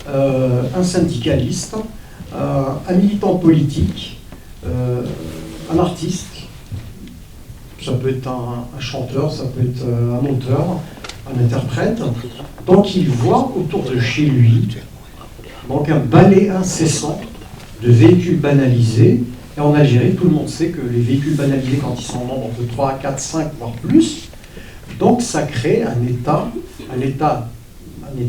un syndicaliste, un militant politique, un artiste, ça peut être un chanteur, ça peut être un auteur, un interprète, donc il voit autour de chez lui donc un balai incessant de véhicules banalisés. Et en Algérie, tout le monde sait que les véhicules banalisés, quand ils sont en nombre de 3, 4, 5, voire plus, donc ça crée un état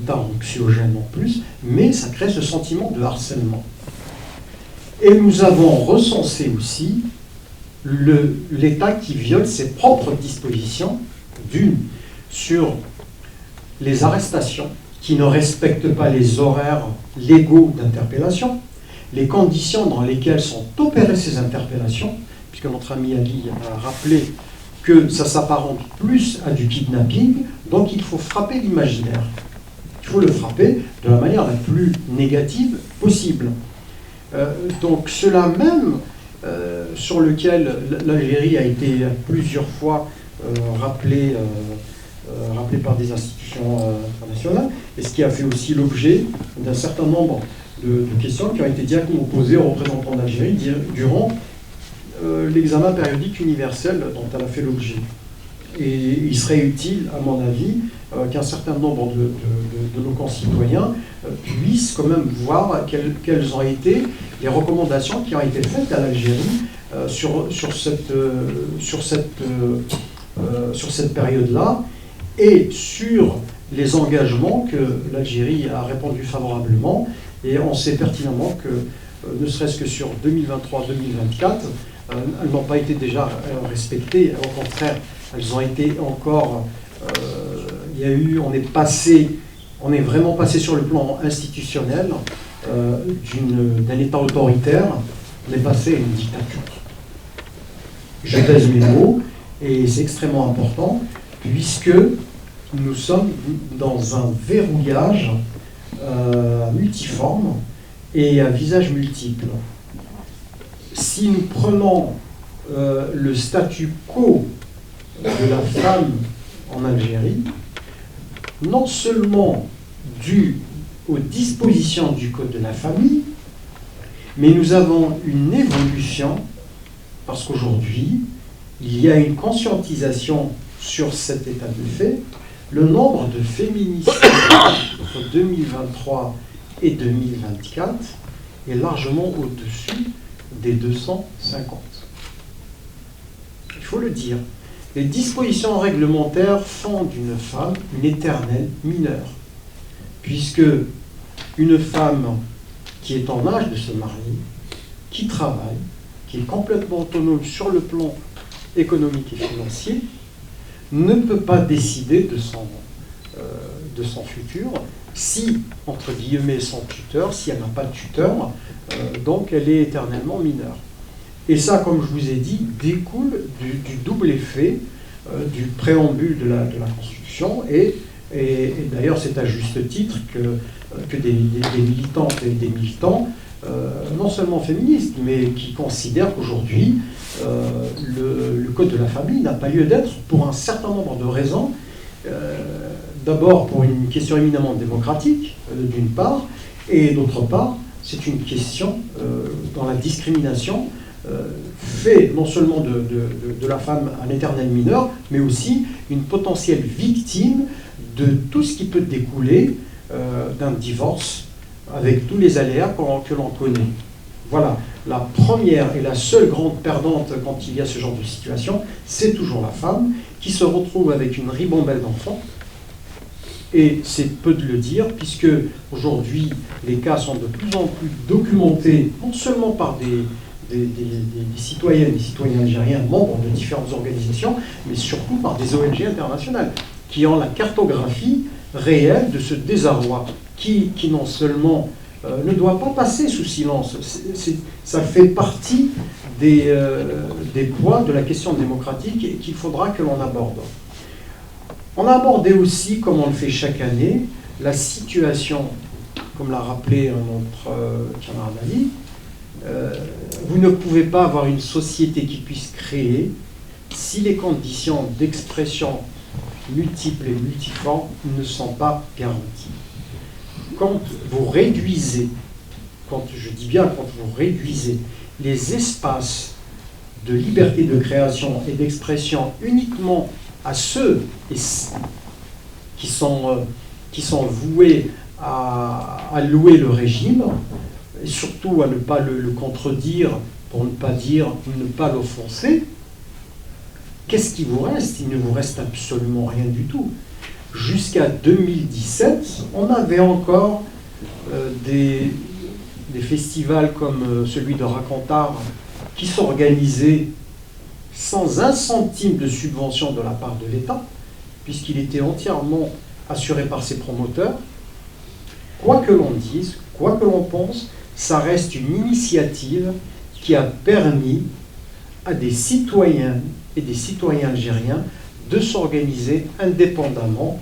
anxiogène en plus, mais ça crée ce sentiment de harcèlement. Et nous avons recensé aussi l'État qui viole ses propres dispositions, d'une, sur les arrestations, qui ne respectent pas les horaires légaux d'interpellation, les conditions dans lesquelles sont opérées ces interpellations, puisque notre ami Ali a rappelé que ça s'apparente plus à du kidnapping, donc il faut frapper l'imaginaire. Il faut le frapper de la manière la plus négative possible. Donc cela même, sur lequel l'Algérie a été plusieurs fois rappelée par des institutions internationales, et ce qui a fait aussi l'objet d'un certain nombre de questions qui ont été directement posées aux représentants d'Algérie durant l'examen périodique universel dont elle a fait l'objet. Et il serait utile, à mon avis, qu'un certain nombre de nos concitoyens puissent quand même voir quelles ont été les recommandations qui ont été faites à l'Algérie sur cette période-là, et sur les engagements que l'Algérie a répondu favorablement. Et on sait pertinemment que, ne serait-ce que sur 2023-2024, elles n'ont pas été déjà respectées. Au contraire, elles ont été encore... on est vraiment passé sur le plan institutionnel d'un État autoritaire, on est passé à une dictature. Je pèse mes mots, et c'est extrêmement important, puisque nous sommes dans un verrouillage multiforme et à visage multiple. Si nous prenons le statu quo de la femme en Algérie, non seulement dû aux dispositions du Code de la famille, mais nous avons une évolution, parce qu'aujourd'hui, il y a une conscientisation sur cet état de fait. Le nombre de féminicides entre 2023 et 2024 est largement au-dessus des 250. Il faut le dire. Les dispositions réglementaires font d'une femme une éternelle mineure, puisque une femme qui est en âge de se marier, qui travaille, qui est complètement autonome sur le plan économique et financier, ne peut pas décider de son futur si, entre guillemets, son tuteur, si elle n'a pas de tuteur, donc elle est éternellement mineure. Et ça, comme je vous ai dit, découle du double effet du préambule de la Constitution, et d'ailleurs c'est à juste titre que des militantes et des militants, non seulement féministes, mais qui considèrent qu'aujourd'hui, le Code de la famille n'a pas lieu d'être pour un certain nombre de raisons. D'abord pour une question éminemment démocratique, d'une part, et d'autre part, c'est une question dans la discrimination fait non seulement de la femme un éternel mineur, mais aussi une potentielle victime de tout ce qui peut découler d'un divorce, avec tous les aléas que l'on connaît. Voilà, la première et la seule grande perdante quand il y a ce genre de situation, c'est toujours la femme qui se retrouve avec une ribambelle d'enfants. Et c'est peu de le dire, puisque aujourd'hui, les cas sont de plus en plus documentés, non seulement par des citoyennes et citoyens algériens, membres de différentes organisations, mais surtout par des ONG internationales, qui ont la cartographie réelle de ce désarroi, qui non seulement ne doit pas passer sous silence, ça fait partie des poids de la question démocratique et qu'il faudra que l'on aborde. On a abordé aussi, comme on le fait chaque année, la situation, comme l'a rappelé notre camarade Ali. Vous ne pouvez pas avoir une société qui puisse créer si les conditions d'expression multiples et multiformes ne sont pas garanties. Quand vous réduisez, je dis bien quand vous réduisez les espaces de liberté de création et d'expression uniquement à ceux qui sont voués à louer le régime, et surtout à ne pas le contredire, pour ne pas l'offenser. Qu'est-ce qui vous reste? Il ne vous reste absolument rien du tout. Jusqu'à 2017, on avait encore des festivals comme celui de Racontar qui s'organisaient sans un centime de subvention de la part de l'État, puisqu'il était entièrement assuré par ses promoteurs. Quoi que l'on dise, quoi que l'on pense, ça reste une initiative qui a permis à des citoyens et des citoyens algériens de s'organiser indépendamment,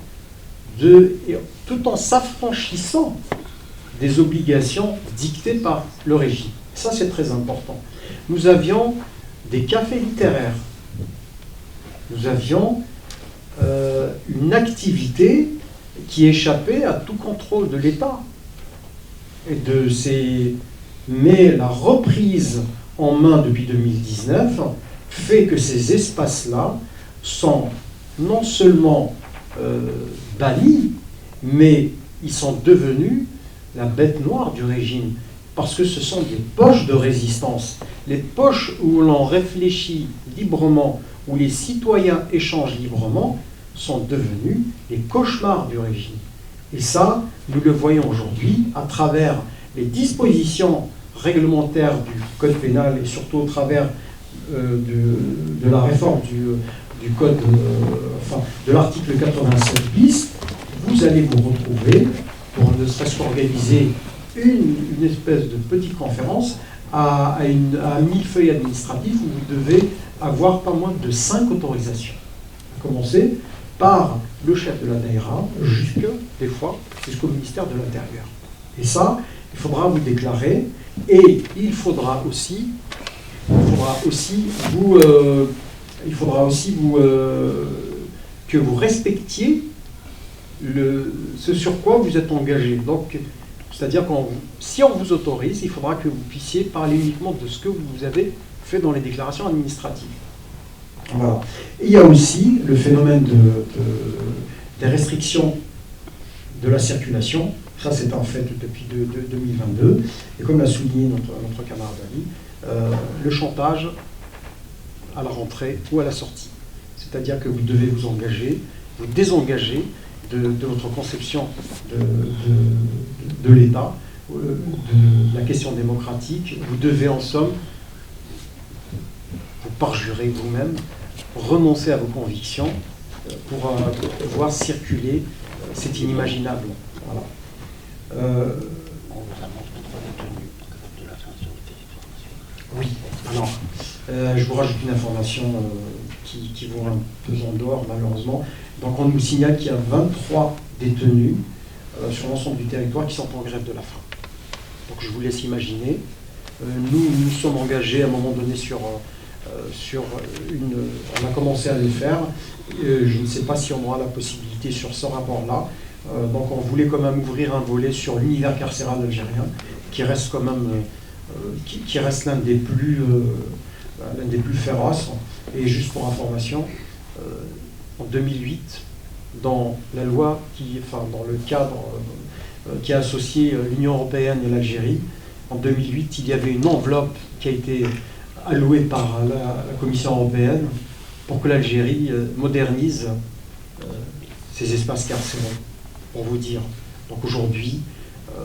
tout en s'affranchissant des obligations dictées par le régime. Ça, c'est très important. Nous avions des cafés littéraires. Nous avions une activité qui échappait à tout contrôle de l'État. Mais la reprise en main depuis 2019 fait que ces espaces-là sont non seulement bannis, mais ils sont devenus la bête noire du régime, parce que ce sont des poches de résistance, les poches où l'on réfléchit librement, où les citoyens échangent librement, sont devenus les cauchemars du régime. Et ça, nous le voyons aujourd'hui à travers les dispositions réglementaires du Code pénal et surtout au travers de la réforme du Code, de l'article 87 bis. Vous allez vous retrouver, pour ne serait-ce qu'organiser une espèce de petite conférence à un millefeuille administratif où vous devez avoir pas moins de 5 autorisations. À commencer par le chef de la daïra, des fois, jusqu'au ministère de l'Intérieur. Et ça, il faudra vous déclarer, et il faudra aussi que vous respectiez ce sur quoi vous êtes engagé. Donc, c'est-à-dire que si on vous autorise, il faudra que vous puissiez parler uniquement de ce que vous avez fait dans les déclarations administratives. Voilà. Et il y a aussi le phénomène des restrictions de la circulation. Ça, c'est un fait depuis 2022. Et comme l'a souligné notre camarade Ali, le chantage à la rentrée ou à la sortie. C'est-à-dire que vous devez vous engager, vous désengager de votre conception de l'État, de la question démocratique. Vous devez en somme vous parjurer vous-même, renoncer à vos convictions pour pouvoir circuler. C'est inimaginable. Voilà. On vous annonce notre détenu de la fin sur le territoire national. Oui, alors, je vous rajoute une information qui vaut un pesant d'or, malheureusement. Donc, on nous signale qu'il y a 23 détenus sur l'ensemble du territoire qui sont en grève de la faim. Donc, je vous laisse imaginer. Nous sommes engagés à un moment donné on a commencé à les faire. Je ne sais pas si on aura la possibilité sur ce rapport-là. Donc on voulait quand même ouvrir un volet sur l'univers carcéral algérien, qui reste quand même qui reste l'un des plus féroces. Et juste pour information, en 2008, dans la loi dans le cadre qui a associé l'Union européenne et l'Algérie, en 2008, il y avait une enveloppe qui a été allouée par la Commission européenne pour que l'Algérie modernise ses espaces carcéraux, pour vous dire. Donc aujourd'hui,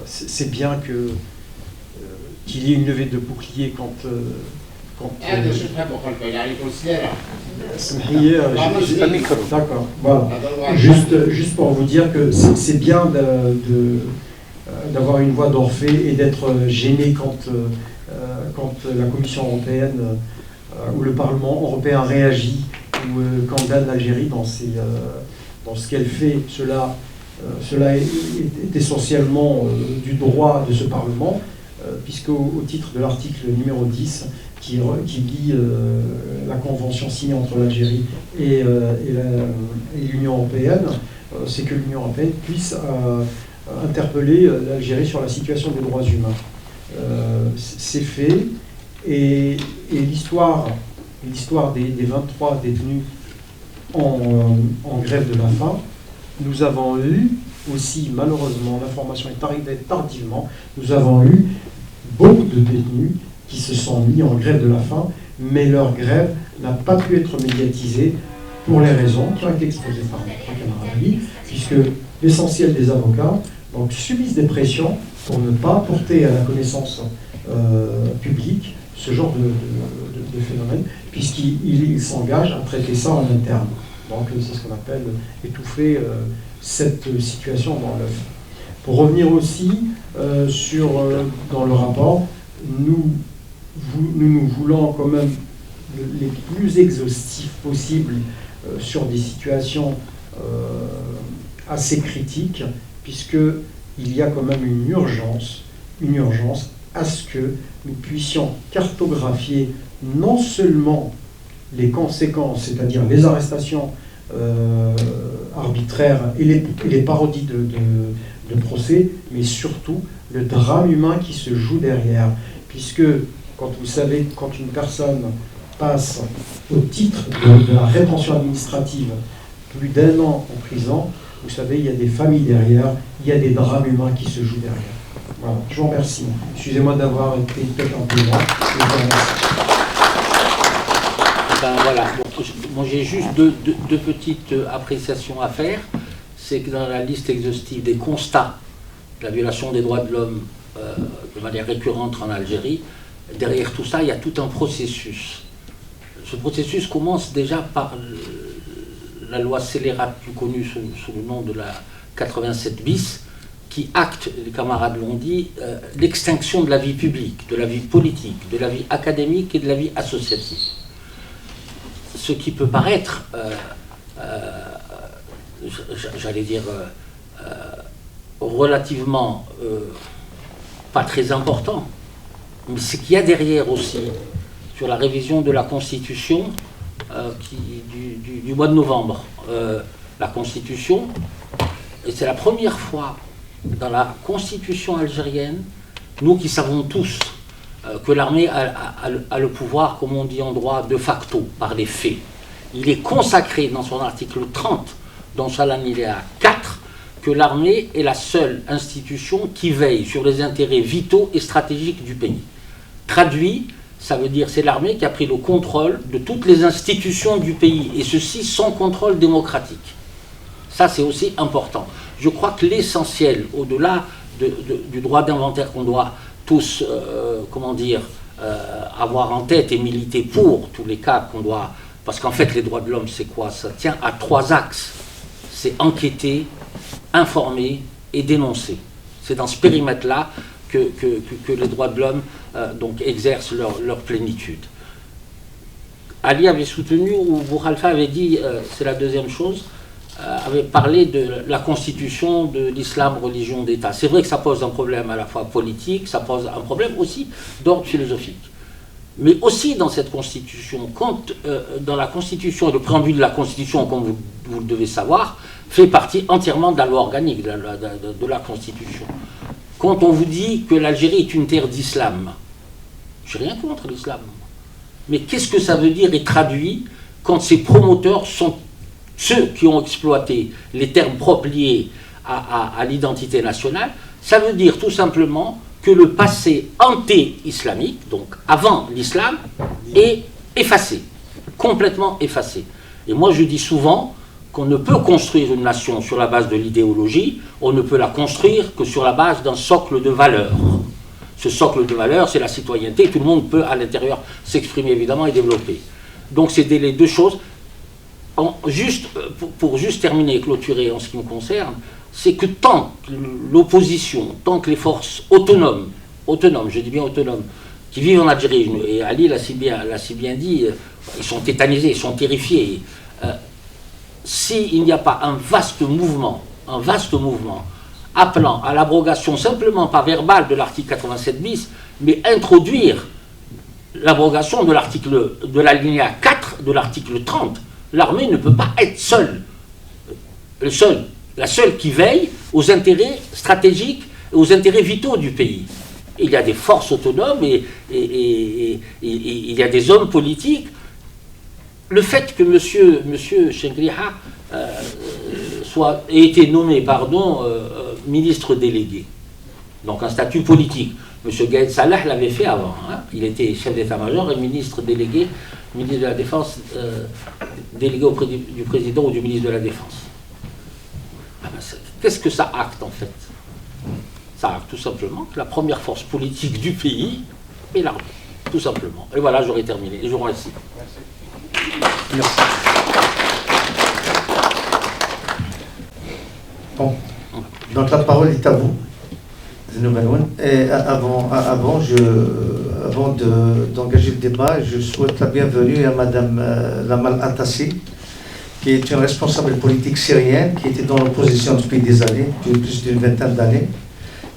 c'est bien qu'il y ait une levée de bouclier quand d'accord, voilà. Juste pour vous dire que c'est bien d'avoir une voix d'Orphée et d'être gêné quand la Commission européenne ou le Parlement européen réagit ou condamne l'Algérie dans ce qu'elle fait. Cela est essentiellement du droit de ce Parlement, puisque au titre de l'article numéro 10, qui lie la convention signée entre l'Algérie et l'Union européenne, c'est que l'Union européenne puisse interpeller l'Algérie sur la situation des droits humains. C'est fait, et l'histoire des 23 détenus en grève de la faim nous avons eu aussi, malheureusement, l'information est arrivée tardivement, nous avons eu beaucoup de détenus qui se sont mis en grève de la faim, mais leur grève n'a pas pu être médiatisée pour les raisons qui ont été exposées par notre camarade Ali, puisque l'essentiel des avocats donc, subissent des pressions pour ne pas porter à la connaissance publique ce genre de phénomène, puisqu'ils s'engagent à traiter ça en interne. Donc c'est ce qu'on appelle étouffer cette situation dans l'œuf. Pour revenir aussi dans le rapport, nous voulons quand même les plus exhaustifs possibles sur des situations assez critiques, puisqu'il y a quand même une urgence à ce que nous puissions cartographier non seulement les conséquences, c'est-à-dire les arrestations arbitraires et les parodies de procès, mais surtout le drame humain qui se joue derrière. Puisque, vous savez, quand une personne passe au titre de la rétention administrative plus d'1 an en prison, vous savez, il y a des familles derrière, il y a des drames humains qui se jouent derrière. Voilà, je vous remercie. Excusez-moi d'avoir été peut-être un peu long. Ben voilà, moi j'ai juste deux petites appréciations à faire. C'est que dans la liste exhaustive des constats de la violation des droits de l'homme de manière récurrente en Algérie, derrière tout ça, il y a tout un processus. Ce processus commence déjà par la loi scélérate, plus connue sous le nom de la 87 bis, qui acte, les camarades l'ont dit, l'extinction de la vie publique, de la vie politique, de la vie académique et de la vie associative. Ce qui peut paraître, j'allais dire, relativement pas très important, mais ce qu'il y a derrière aussi, sur la révision de la Constitution du mois de novembre. La Constitution, et c'est la première fois dans la Constitution algérienne, nous qui savons tous que l'armée a le pouvoir, comme on dit en droit, de facto, par les faits. Il est consacré dans son article 30, dans son alinéa 4, que l'armée est la seule institution qui veille sur les intérêts vitaux et stratégiques du pays. Traduit, ça veut dire c'est l'armée qui a pris le contrôle de toutes les institutions du pays, et ceci sans contrôle démocratique. Ça, c'est aussi important. Je crois que l'essentiel, au-delà du droit d'inventaire qu'on doit tous, avoir en tête et militer pour tous les cas qu'on doit... Parce qu'en fait, les droits de l'homme, c'est quoi? Ça tient à 3 axes. C'est enquêter, informer et dénoncer. C'est dans ce périmètre-là que les droits de l'homme donc exercent leur plénitude. Ali avait soutenu, ou Boukhalifa avait dit, c'est la deuxième chose, avait parlé de la constitution de l'islam religion d'État. C'est vrai que ça pose un problème à la fois politique, ça pose un problème aussi d'ordre philosophique. Mais aussi dans cette constitution, dans la constitution, le préambule de la constitution, comme vous le devez savoir, fait partie entièrement de la loi organique, de la constitution. Quand on vous dit que l'Algérie est une terre d'islam, je n'ai rien contre l'islam. Mais qu'est-ce que ça veut dire et traduit quand ses promoteurs sont ceux qui ont exploité les termes propres liés à l'identité nationale? Ça veut dire tout simplement que le passé anté-islamique, donc avant l'islam, est effacé, complètement effacé. Et moi je dis souvent qu'on ne peut construire une nation sur la base de l'idéologie, on ne peut la construire que sur la base d'un socle de valeurs. Ce socle de valeurs, c'est la citoyenneté, tout le monde peut à l'intérieur s'exprimer évidemment et développer. Donc c'est les deux choses. Pour juste terminer et clôturer en ce qui me concerne, c'est que tant que l'opposition, tant que les forces autonomes, je dis bien autonomes, qui vivent en Algérie, et Ali l'a si bien dit, ils sont tétanisés, ils sont terrifiés. S'il n'y a pas un vaste mouvement appelant à l'abrogation simplement pas verbale de l'article 87 bis, mais introduire l'abrogation de l'alinéa 4 de l'article 30, l'armée ne peut pas être seule. La seule qui veille aux intérêts stratégiques et aux intérêts vitaux du pays. Il y a des forces autonomes et il y a des hommes politiques. Le fait que M. Chengriha ait été nommé, ministre délégué. Donc un statut politique. M. Gaël Salah l'avait fait avant. Hein. Il était chef d'état-major et ministre délégué, ministre de la Défense, délégué auprès du président ou du ministre de la Défense. Qu'est-ce que ça acte en fait? Ça acte tout simplement que la première force politique du pays est l'armée. Tout simplement. Et voilà, j'aurais terminé. Je vous remercie. Merci. Bon. Donc la parole est à vous. Et avant d'engager le débat, je souhaite la bienvenue à Madame Lamal Atassi, qui est une responsable politique syrienne, qui était dans l'opposition depuis des années, depuis plus d'une vingtaine d'années,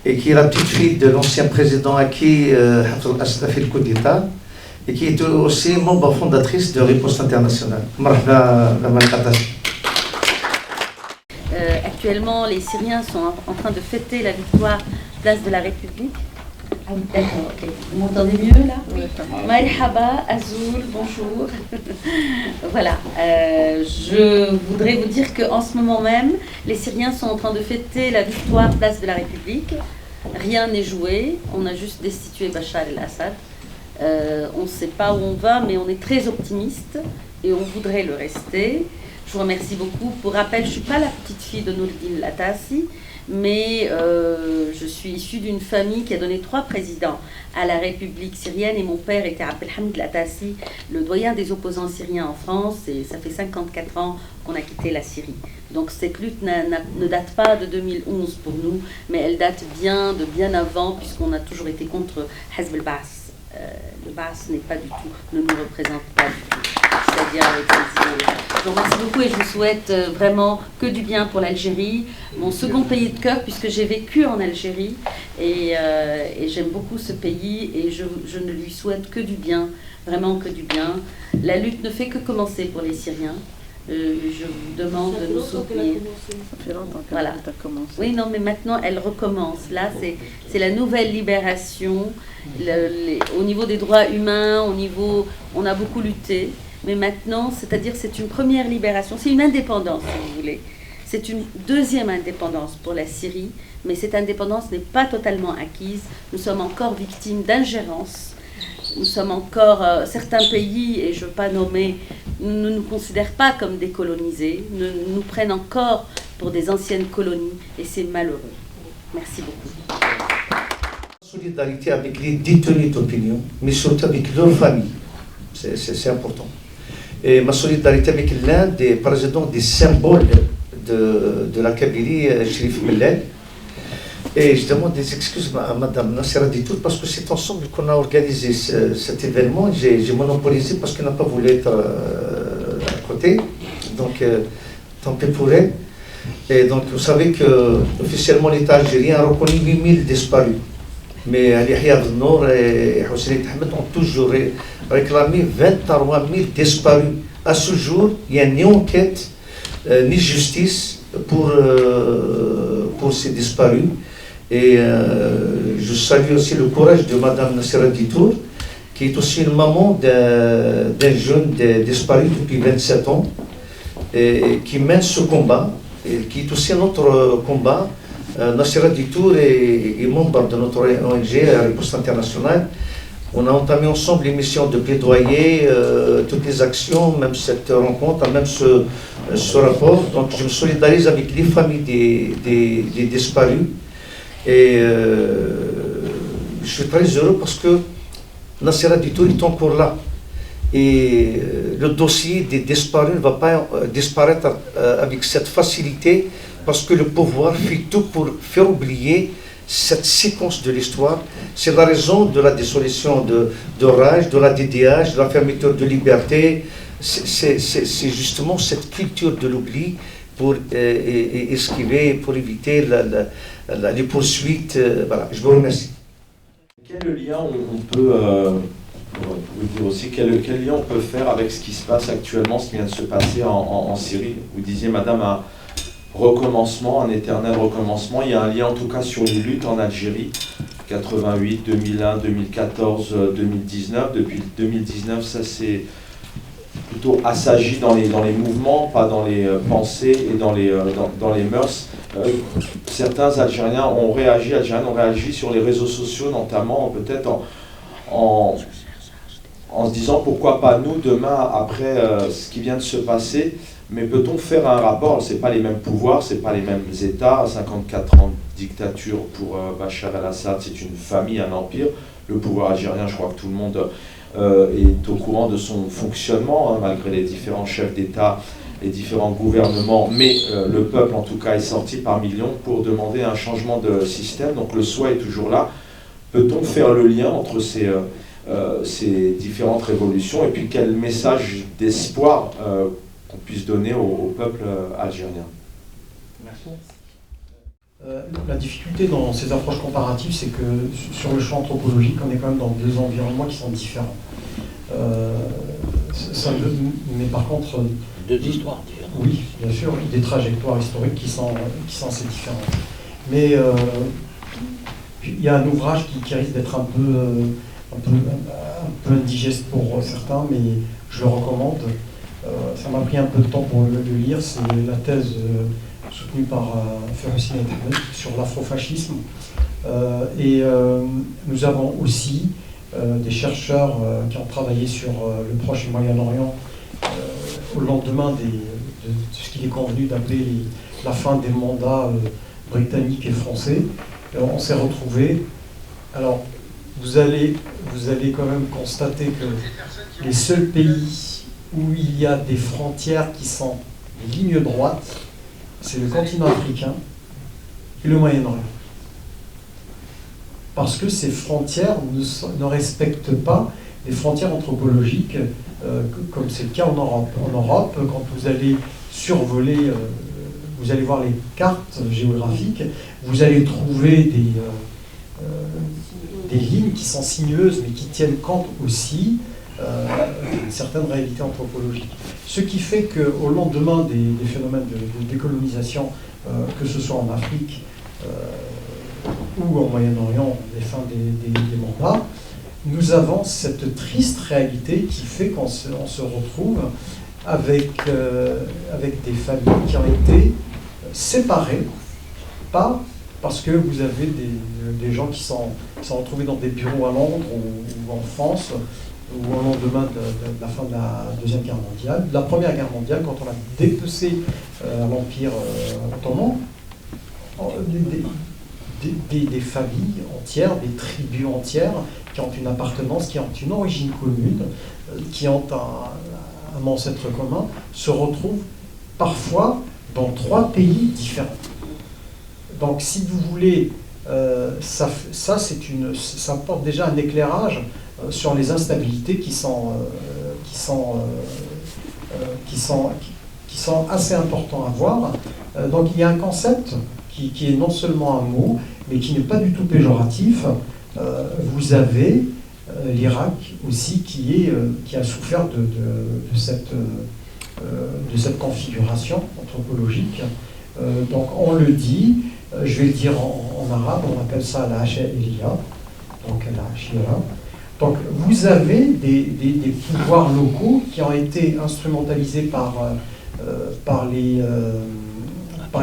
et qui est la petite fille de l'ancien président Aki Hafez al-Assad a fait le coup d'État, et qui est aussi membre fondatrice de Riposte Internationale. Marhaba Lamal Atassi. Actuellement, les Syriens sont en train de fêter la victoire place de la République. Ah oui, d'accord, ok. Vous m'entendez mieux là? Oui. Marhaba, Azoul, bonjour. Voilà. Je voudrais vous dire qu'en ce moment même, les Syriens sont en train de fêter la victoire place de la République. Rien n'est joué. On a juste destitué Bachar el-Assad. On ne sait pas où on va, mais on est très optimiste et on voudrait le rester. Je vous remercie beaucoup. Pour rappel, je ne suis pas la petite fille de Noureddin Atassi, mais je suis issue d'une famille qui a donné 3 présidents à la République syrienne et mon père était Abdelhamid Atassi, le doyen des opposants syriens en France, et ça fait 54 ans qu'on a quitté la Syrie. Donc cette lutte ne date pas de 2011 pour nous, mais elle date de bien avant, puisqu'on a toujours été contre Hezb el-Baas. Le Baas n'est pas du tout, ne nous représente pas du tout. C'est-à-dire avec les idées. Je vous remercie beaucoup et je vous souhaite vraiment que du bien pour l'Algérie, mon second pays de cœur puisque j'ai vécu en Algérie et j'aime beaucoup ce pays et je ne lui souhaite que du bien, vraiment que du bien. La lutte ne fait que commencer pour les Syriens. Je vous demande de nous soutenir. Ça fait longtemps que voilà. ça commence. Oui, non, mais maintenant elle recommence. Là, c'est la nouvelle libération. Au niveau des droits humains, on a beaucoup lutté. Mais maintenant, c'est-à-dire c'est une première libération, c'est une indépendance si vous voulez. C'est une deuxième indépendance pour la Syrie, mais cette indépendance n'est pas totalement acquise. Nous sommes encore victimes d'ingérence. Nous sommes encore, certains pays, et je ne veux pas nommer, ne nous considèrent pas comme des colonisés, nous prennent encore pour des anciennes colonies, et c'est malheureux. Merci beaucoup. Solidarité avec les détenus d'opinion, mais surtout avec leurs familles. C'est important. Et ma solidarité avec l'un des présidents des symboles de la Kabylie, Cherif Mellel. Et je demande des excuses à Mme Nassera Ditour parce que c'est ensemble qu'on a organisé cet événement. J'ai monopolisé parce qu'elle n'a pas voulu être à côté. Donc, tant pis pour elle. Et donc, vous savez qu'officiellement l'État algérien a reconnu 8000 disparus. Mais Ali Yahya Nour et Hossein Ahmed ont toujours réclamé 23 000 disparus. À ce jour, il n'y a ni enquête, ni justice pour ces disparus. Et je salue aussi le courage de Mme Nassera Ditour, qui est aussi une maman d'un jeune disparu depuis 27 ans, et qui mène ce combat, et qui est aussi notre combat. Nassera Ditour est membre de notre ONG, Riposte Internationale. On a entamé ensemble les missions de plaidoyer, toutes les actions, même cette rencontre, même ce rapport. Donc je me solidarise avec les familles des disparus. Et je suis très heureux parce que Nassera Ditour est encore là. Et le dossier des disparus ne va pas disparaître avec cette facilité parce que le pouvoir fait tout pour faire oublier cette séquence de l'histoire. C'est la raison de la dissolution de Raj, de la DDH, de la fermeture de Liberté. C'est justement cette culture de l'oubli pour esquiver, pour éviter les poursuites. Voilà, je vous remercie. Quel lien on peut, vous dire aussi, quel lien on peut faire avec ce qui se passe actuellement, ce qui vient de se passer en Syrie? Vous disiez, madame, un recommencement, un éternel recommencement. Il y a un lien en tout cas sur les luttes en Algérie, 88, 2001, 2014, 2019. Depuis 2019, ça s'est plutôt assagi dans les mouvements, pas dans les pensées et dans les mœurs. Certains Algériens ont réagi sur les réseaux sociaux, notamment peut-être en se disant pourquoi pas nous demain après ce qui vient de se passer, mais peut-on faire un rapport? C'est pas les mêmes pouvoirs, c'est pas les mêmes États. 54 ans de dictature pour Bachar el-Assad, c'est une famille, un empire. Le pouvoir algérien, je crois que tout le monde est au courant de son fonctionnement, hein, malgré les différents chefs d'État, les différents gouvernements, mais le peuple en tout cas est sorti par millions pour demander un changement de système. Donc le souhait est toujours là. Peut-on faire le lien entre ces différentes révolutions et puis quel message d'espoir qu'on puisse donner au peuple algérien? Merci. La difficulté dans ces approches comparatives, c'est que sur le champ anthropologique, on est quand même dans deux environnements qui sont différents. Mais par contre... Deux histoires différentes. Oui, bien sûr, des trajectoires historiques qui sont assez différentes. Mais il y a un ouvrage qui risque d'être un peu indigeste pour certains, mais je le recommande. Ça m'a pris un peu de temps pour le lire. C'est la thèse soutenue par Ferrucine Ahmed sur l'afrofascisme. Nous avons aussi des chercheurs qui ont travaillé sur le Proche et Moyen-Orient au lendemain de ce qu'il est convenu d'appeler la fin des mandats britanniques et français. On s'est retrouvés. Alors, vous allez quand même constater que les seuls pays où il y a des frontières qui sont des lignes droites, c'est le continent africain et le Moyen-Orient. Parce que ces frontières ne respectent pas les frontières anthropologiques, comme c'est le cas en Europe. En Europe, quand vous allez survoler, vous allez voir les cartes géographiques, vous allez trouver des lignes qui sont sinueuses, mais qui tiennent compte aussi d'une certaine réalité anthropologique. Ce qui fait qu'au lendemain des phénomènes de décolonisation, que ce soit en Afrique ou au Moyen-Orient, les fins des mandats, nous avons cette triste réalité qui fait qu'on se retrouve avec des familles qui ont été séparées, pas parce que vous avez des gens qui sont retrouvés dans des bureaux à Londres ou en France, ou au lendemain de la fin de la Deuxième Guerre mondiale. De la Première Guerre mondiale, quand on a dépecé l'Empire ottoman, des familles entières, des tribus entières qui ont une appartenance, qui ont une origine commune, qui ont un ancêtre commun, se retrouvent parfois dans 3 pays différents. Donc si vous voulez, ça apporte déjà un éclairage sur les instabilités qui sont assez importants à voir. Donc il y a un concept qui est non seulement un mot, mais qui n'est pas du tout péjoratif. Vous avez l'Irak aussi qui a souffert de cette configuration anthropologique. Donc on le dit, je vais le dire en arabe, on appelle ça la Hacha'iliya, donc la Shira. Donc vous avez des pouvoirs locaux qui ont été instrumentalisés par les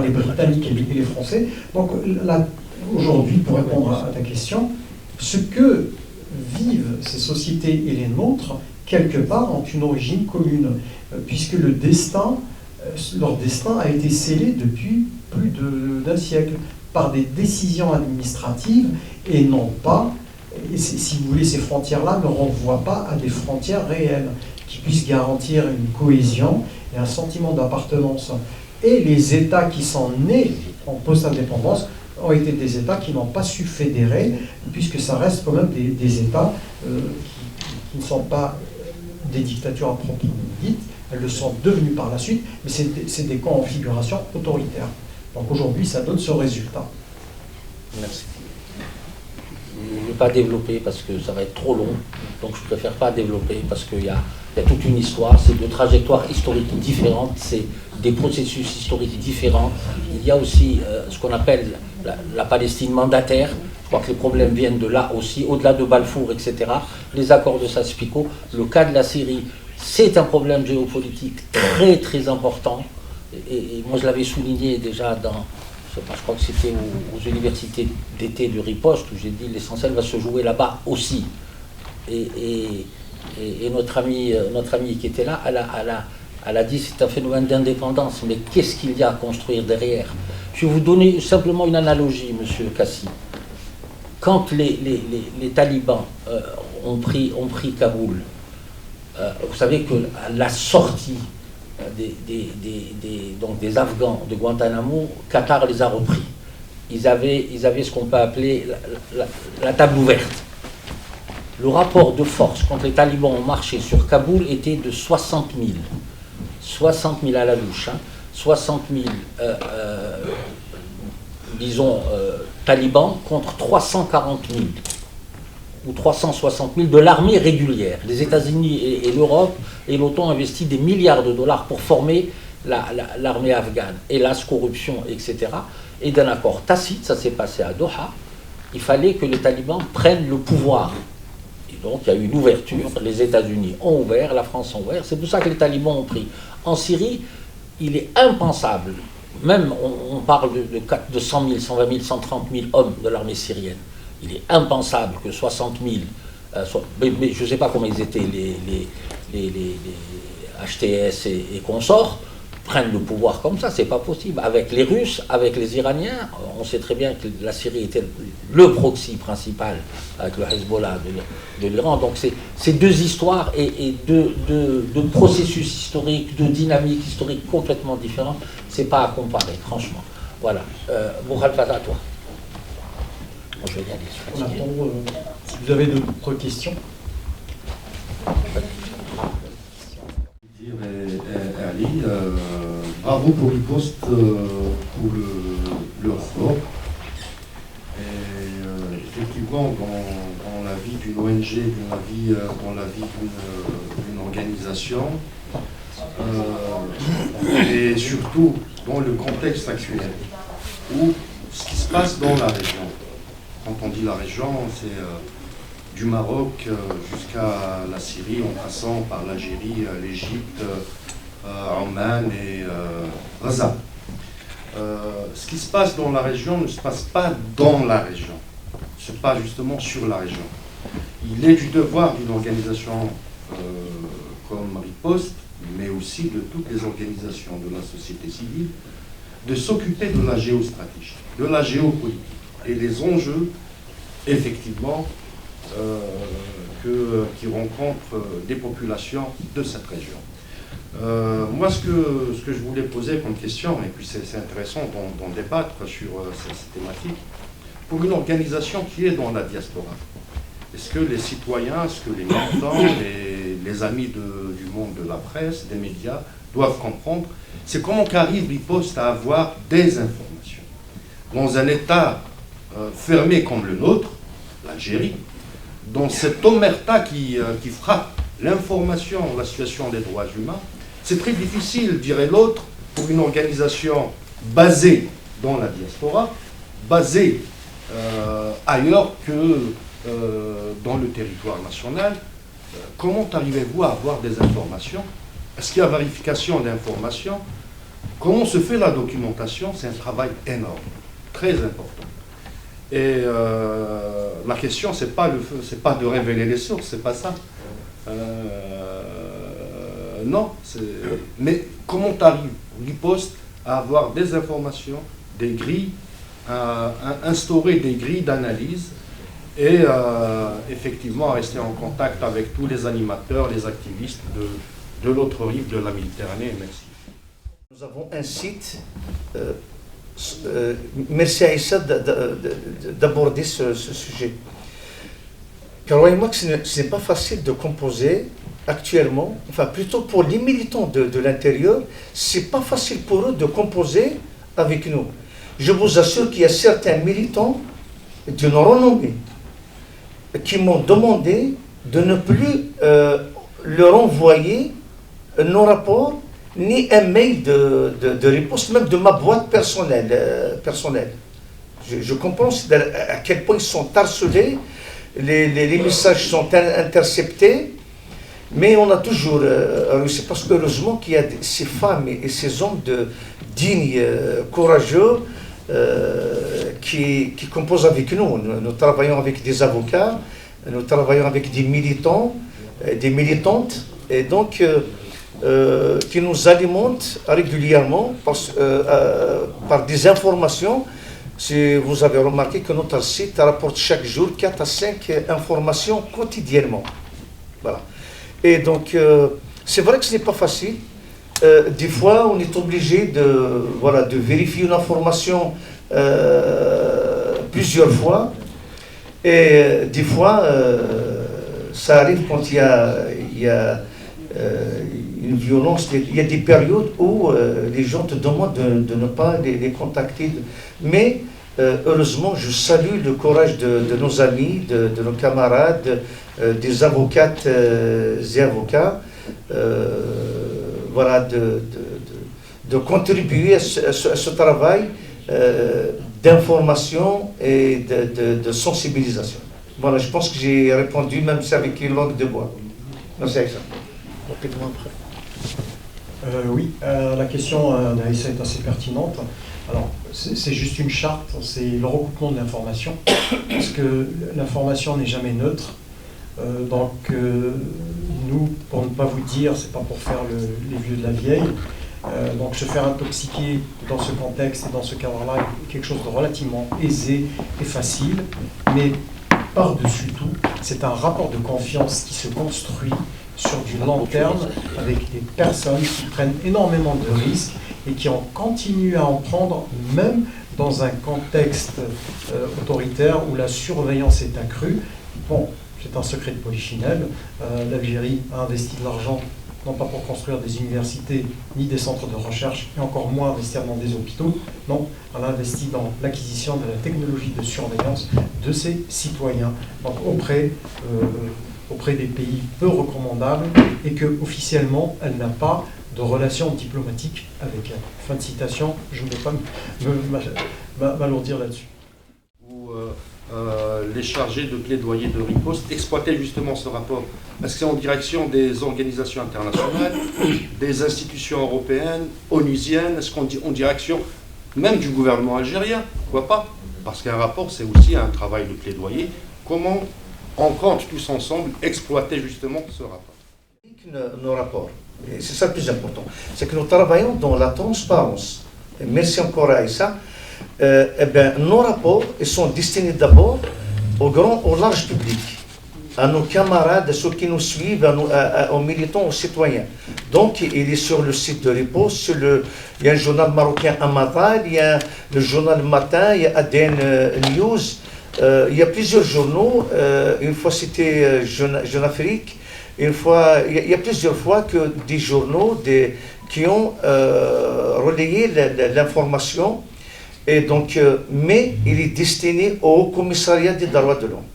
Britanniques et les Français. Donc là, aujourd'hui, pour répondre à ta question, ce que vivent ces sociétés et les nôtres, quelque part, ont une origine commune, puisque leur destin a été scellé depuis plus d'un siècle par des décisions administratives et non pas, si vous voulez, ces frontières-là ne renvoient pas à des frontières réelles qui puissent garantir une cohésion et un sentiment d'appartenance. Et les États qui sont nés en post-indépendance ont été des États qui n'ont pas su fédérer, puisque ça reste quand même des États qui ne sont pas des dictatures à proprement dites, elles le sont devenues par la suite, mais c'est des configurations autoritaires. Donc aujourd'hui, ça donne ce résultat. Merci. Je ne vais pas développer parce que ça va être trop long, donc je préfère pas développer parce qu'il y a toute une histoire, c'est 2 trajectoires historiques différentes, c'est des processus historiques différents. Il y a aussi ce qu'on appelle la Palestine mandataire. Je crois que les problèmes viennent de là aussi, au-delà de Balfour, etc. Les accords de Sykes-Picot. Le cas de la Syrie, C'est un problème géopolitique très très important. Et moi je l'avais souligné déjà dans, je crois que c'était aux universités d'été de Riposte, où j'ai dit l'essentiel va se jouer là-bas aussi. Et notre amie qui était là, elle a dit c'est un phénomène d'indépendance, mais qu'est-ce qu'il y a à construire derrière? Je vais vous donner simplement une analogie, monsieur Kassi. Quand les talibans ont pris Kaboul, vous savez que la sortie des Afghans de Guantanamo, Qatar les a repris. Ils avaient ce qu'on peut appeler la table ouverte. Le rapport de force quand les talibans ont marché sur Kaboul était de 60 000. 60 000 à la louche. Hein. 60 000, disons, talibans contre 340 000 ou 360 000 de l'armée régulière. Les États-Unis et l'Europe et l'OTAN ont investi des milliards de dollars pour former l'armée afghane. Hélas, corruption, etc. Et d'un accord tacite, ça s'est passé à Doha, il fallait que les talibans prennent le pouvoir. Et donc il y a eu une ouverture, les États-Unis ont ouvert, la France a ouvert, c'est pour ça que les talibans ont pris. En Syrie, il est impensable, même on parle de 100 000, 120 000, 130 000 hommes de l'armée syrienne. Il est impensable que 60 000, mais je ne sais pas comment ils étaient, les HTS et consorts, prennent le pouvoir comme ça, c'est pas possible. Avec les Russes, avec les Iraniens, on sait très bien que la Syrie était le proxy principal avec le Hezbollah de l'Iran. Donc c'est deux histoires et deux processus historiques, de dynamiques historiques complètement différents. C'est pas à comparer, franchement. Voilà. Mourad Fata, à toi. Moi, je vais y aller, je suis fatigué. On attend, si vous avez d'autres questions. Ali, bravo pour Riposte, pour le rapport. Et effectivement, dans la vie d'une ONG, dans la vie d'une organisation, et surtout dans le contexte actuel, où ce qui se passe dans la région, quand on dit la région, c'est du Maroc jusqu'à la Syrie, en passant par l'Algérie, l'Égypte, Oman et Gaza. Ce qui se passe dans la région ne se passe pas dans la région, se passe justement sur la région. Il est du devoir d'une organisation comme Riposte, mais aussi de toutes les organisations de la société civile, de s'occuper de la géostratégie, de la géopolitique et les enjeux, effectivement, qui rencontrent des populations de cette région. Moi, ce que je voulais poser comme question, et puis c'est intéressant d'en débattre sur cette thématique, pour une organisation qui est dans la diaspora, est-ce que les citoyens, est-ce que les militants, les amis du monde de la presse, des médias, doivent comprendre, c'est comment qu'arrive Riposte à avoir des informations dans un État fermé comme le nôtre, l'Algérie, dans cette omerta qui frappe l'information, la situation des droits humains. C'est très difficile, dirait l'autre, pour une organisation basée dans la diaspora, basée ailleurs que dans le territoire national. Comment arrivez-vous à avoir des informations? Est-ce qu'il y a vérification d'informations? Comment se fait la documentation? C'est un travail énorme, très important. Et la question, c'est pas de révéler les sources, c'est pas ça. Non, mais comment t'arrives, Riposte, à avoir des informations, des grilles, à instaurer des grilles d'analyse et effectivement à rester en contact avec tous les animateurs, les activistes de l'autre rive de la Méditerranée. Merci. Nous avons un site. Merci à Issa d'aborder ce sujet. Croyez-moi que ce n'est pas facile de composer actuellement, enfin plutôt pour les militants de l'intérieur, c'est pas facile pour eux de composer avec nous. Je vous assure qu'il y a certains militants d'une renommée qui m'ont demandé de ne plus leur envoyer nos rapports ni un mail de réponse, même de ma boîte personnelle. Je comprends à quel point ils sont harcelés, les messages sont interceptés, Mais on a toujours réussi, parce que heureusement qu'il y a ces femmes et ces hommes dignes, courageux, qui composent avec nous. Nous travaillons avec des avocats, nous travaillons avec des militants, des militantes, et donc qui nous alimentent régulièrement par des informations. Si vous avez remarqué que notre site rapporte chaque jour 4 à 5 informations quotidiennement. Voilà. Et donc, c'est vrai que ce n'est pas facile. Des fois, on est obligé de vérifier une information plusieurs fois. Et des fois, ça arrive quand il y a une violence. Il y a des périodes où les gens te demandent de ne pas les contacter. Mais heureusement, je salue le courage de nos amis, de nos camarades, des avocates et avocats, voilà, de contribuer à ce travail d'information et de sensibilisation. Voilà, je pense que j'ai répondu, même si avec une langue de bois. Merci, Aïssa. Rapidement après. Oui, la question d'Aïssa est assez pertinente. Alors, c'est juste une charte, c'est le recoupement de l'information, parce que l'information n'est jamais neutre. Donc, nous, pour ne pas vous dire, c'est pas pour faire les vieux de la vieille, donc se faire intoxiquer dans ce contexte et dans ce cadre-là est quelque chose de relativement aisé et facile, mais par-dessus tout, c'est un rapport de confiance qui se construit sur du long terme avec des personnes qui prennent énormément de risques et qui en continuent à en prendre même dans un contexte autoritaire où la surveillance est accrue. Bon, c'est un secret de polichinelle. L'Algérie a investi de l'argent, non pas pour construire des universités ni des centres de recherche, et encore moins investir dans des hôpitaux. Non, elle a investi dans l'acquisition de la technologie de surveillance de ses citoyens, donc auprès des pays peu recommandables, et que officiellement elle n'a pas de relations diplomatiques avec elle. Fin de citation, je ne vais pas m'alourdir là-dessus. Les chargés de plaidoyer de riposte exploitaient justement ce rapport. Est-ce que c'est en direction des organisations internationales, des institutions européennes, onusiennes, est-ce qu'on dit en direction même du gouvernement algérien? Pourquoi pas? Parce qu'un rapport, c'est aussi un travail de plaidoyer. Comment on compte tous ensemble exploiter justement ce rapport? Nos rapports, et c'est ça le plus important, c'est que nous travaillons dans la transparence. Et merci encore à Aïssa. Nos rapports ils sont destinés d'abord au large public, à nos camarades, à ceux qui nous suivent, aux militants, aux citoyens. Donc il est sur le site de Riposte, il y a un journal marocain Amatal, il y a le journal Matin, il y a ADN News, il y a plusieurs journaux, une fois c'était Jeune Afrique, il y a plusieurs fois que des journaux qui ont relayé l'information. Et donc, mais il est destiné au Commissariat des droits de l'homme.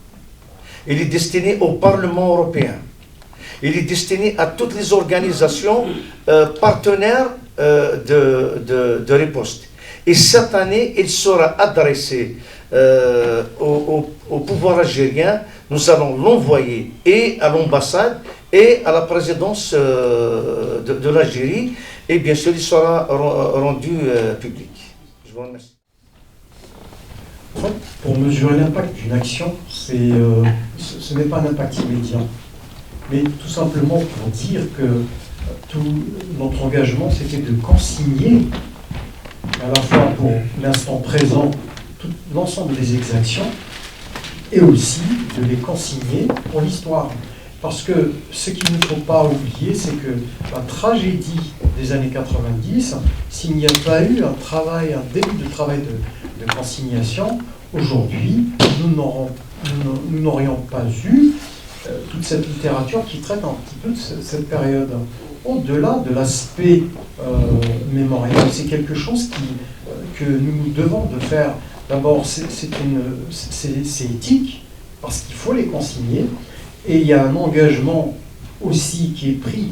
Il est destiné au Parlement européen. Il est destiné à toutes les organisations partenaires de riposte. Et cette année, il sera adressé au pouvoir algérien. Nous allons l'envoyer et à l'ambassade et à la présidence de l'Algérie. Et bien sûr, il sera rendu public. Je vous remercie. Pour mesurer l'impact d'une action, ce n'est pas un impact immédiat, mais tout simplement pour dire que tout notre engagement, c'était de consigner, à la fois pour l'instant présent, l'ensemble des exactions, et aussi de les consigner pour l'histoire. Parce que ce qu'il ne faut pas oublier, c'est que la tragédie des années 90, s'il n'y a pas eu un début de travail de consignation, aujourd'hui, nous n'aurions pas eu toute cette littérature qui traite un petit peu de cette période. Au-delà de l'aspect mémorial, c'est quelque chose que nous devons de faire. D'abord, c'est éthique, parce qu'il faut les consigner, et il y a un engagement aussi qui est pris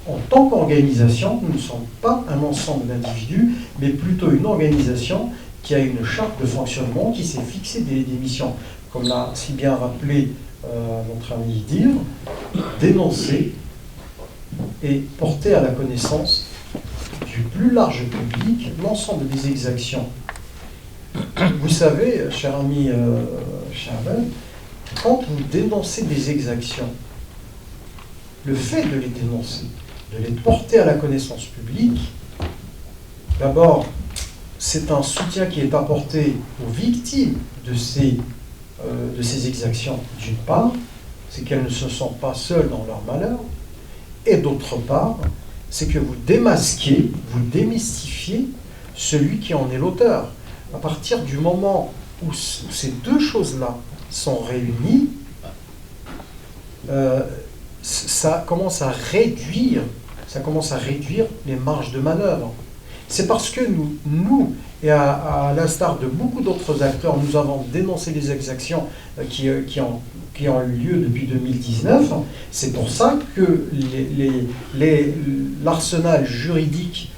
en tant qu'organisation. Nous ne sommes pas un ensemble d'individus, mais plutôt une organisation qui a une charte de fonctionnement, qui s'est fixé des missions, comme l'a si bien rappelé notre ami Dir, dénoncer et porter à la connaissance du plus large public l'ensemble des exactions. Vous savez, cher ami Chaban, quand vous dénoncez des exactions, le fait de les dénoncer, de les porter à la connaissance publique, d'abord, c'est un soutien qui est apporté aux victimes de ces exactions, d'une part, c'est qu'elles ne se sentent pas seules dans leur malheur, et d'autre part, c'est que vous démasquez, vous démystifiez celui qui en est l'auteur. À partir du moment où ces deux choses-là sont réunies, ça commence à réduire les marges de manœuvre. C'est parce que nous et à l'instar de beaucoup d'autres acteurs, nous avons dénoncé les exactions qui ont eu lieu depuis 2019. C'est pour ça que l'arsenal juridique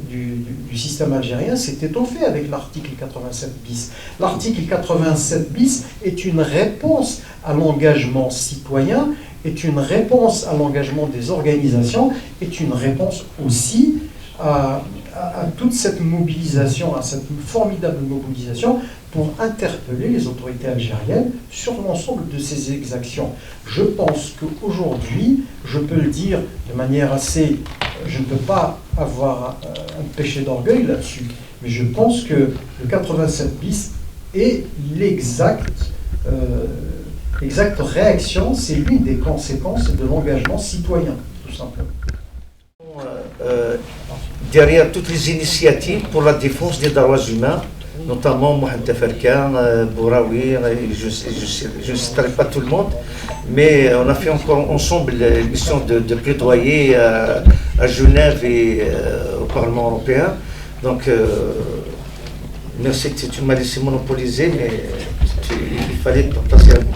du système algérien s'est étoffé avec l'article 87 bis. L'article 87 bis est une réponse à l'engagement citoyen, est une réponse à l'engagement des organisations, est une réponse aussi à toute cette mobilisation, à cette formidable mobilisation pour interpeller les autorités algériennes sur l'ensemble de ces exactions. Je pense qu'aujourd'hui, je peux le dire de manière assez... Je ne peux pas avoir un péché d'orgueil là-dessus, mais je pense que le 87 bis est l'exacte réaction, c'est l'une des conséquences de l'engagement citoyen, tout simplement. Derrière toutes les initiatives pour la défense des droits humains, notamment Mohamed Tafarkan, Bouraoui, je ne citerai pas tout le monde, mais on a fait encore ensemble une mission de plaidoyer à Genève et au Parlement européen. Donc, merci que tu m'as laissé monopoliser, mais il fallait passer à vous.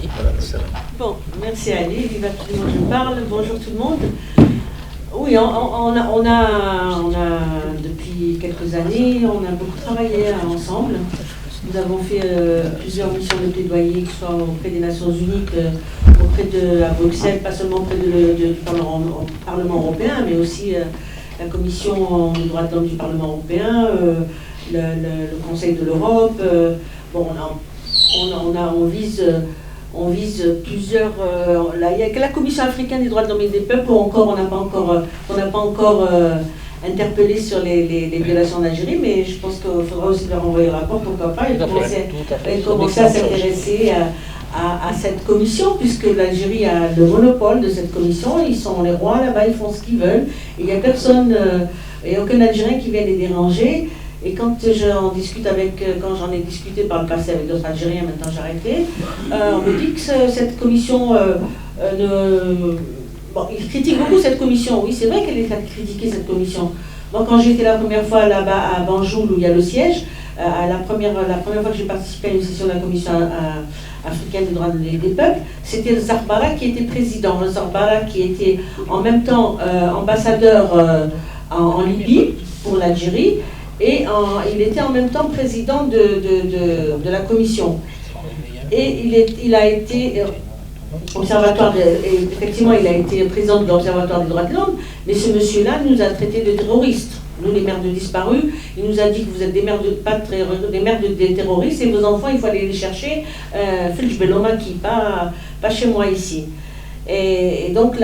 Voilà, bon, merci Ali, vive absolument je parle, bonjour tout le monde. Oui, on a depuis quelques années, on a beaucoup travaillé ensemble. Nous avons fait plusieurs missions de plaidoyer, que ce soit auprès des Nations Unies, auprès à Bruxelles, pas seulement auprès du Parlement européen, mais aussi la Commission des droits de l'homme du Parlement européen, le Conseil de l'Europe. Bon, on vise plusieurs. Il y a que la Commission africaine des droits de l'homme et des peuples où encore on n'a pas encore interpellé sur les violations en Algérie, mais je pense qu'il faudra aussi leur envoyer le rapport, pourquoi pas, et commencer à s'intéresser à cette commission, puisque l'Algérie a le monopole de cette commission, ils sont les rois là-bas, ils font ce qu'ils veulent, et il n'y a personne, et aucun Algérien qui vient les déranger. Et quand j'en ai discuté par le passé avec d'autres Algériens, maintenant j'ai arrêté, on me dit que cette commission Bon, ils critiquent beaucoup cette commission. Oui, c'est vrai qu'elle est critiquée, cette commission. Moi, quand j'étais la première fois là-bas à Banjul, où il y a le siège, la première fois que j'ai participé à une session de la commission africaine des droits des peuples, c'était le Zarbala qui était président. Le Zarbala qui était en même temps ambassadeur en Libye pour l'Algérie, et il était en même temps président de la commission. Et il a été observatoire, effectivement il a été président de l'Observatoire des droits de l'homme, mais ce monsieur-là nous a traités de terroristes. Nous, les mères de disparus, il nous a dit que vous êtes des mères des terroristes, et vos enfants, il faut aller les chercher, pas chez moi ici. Et donc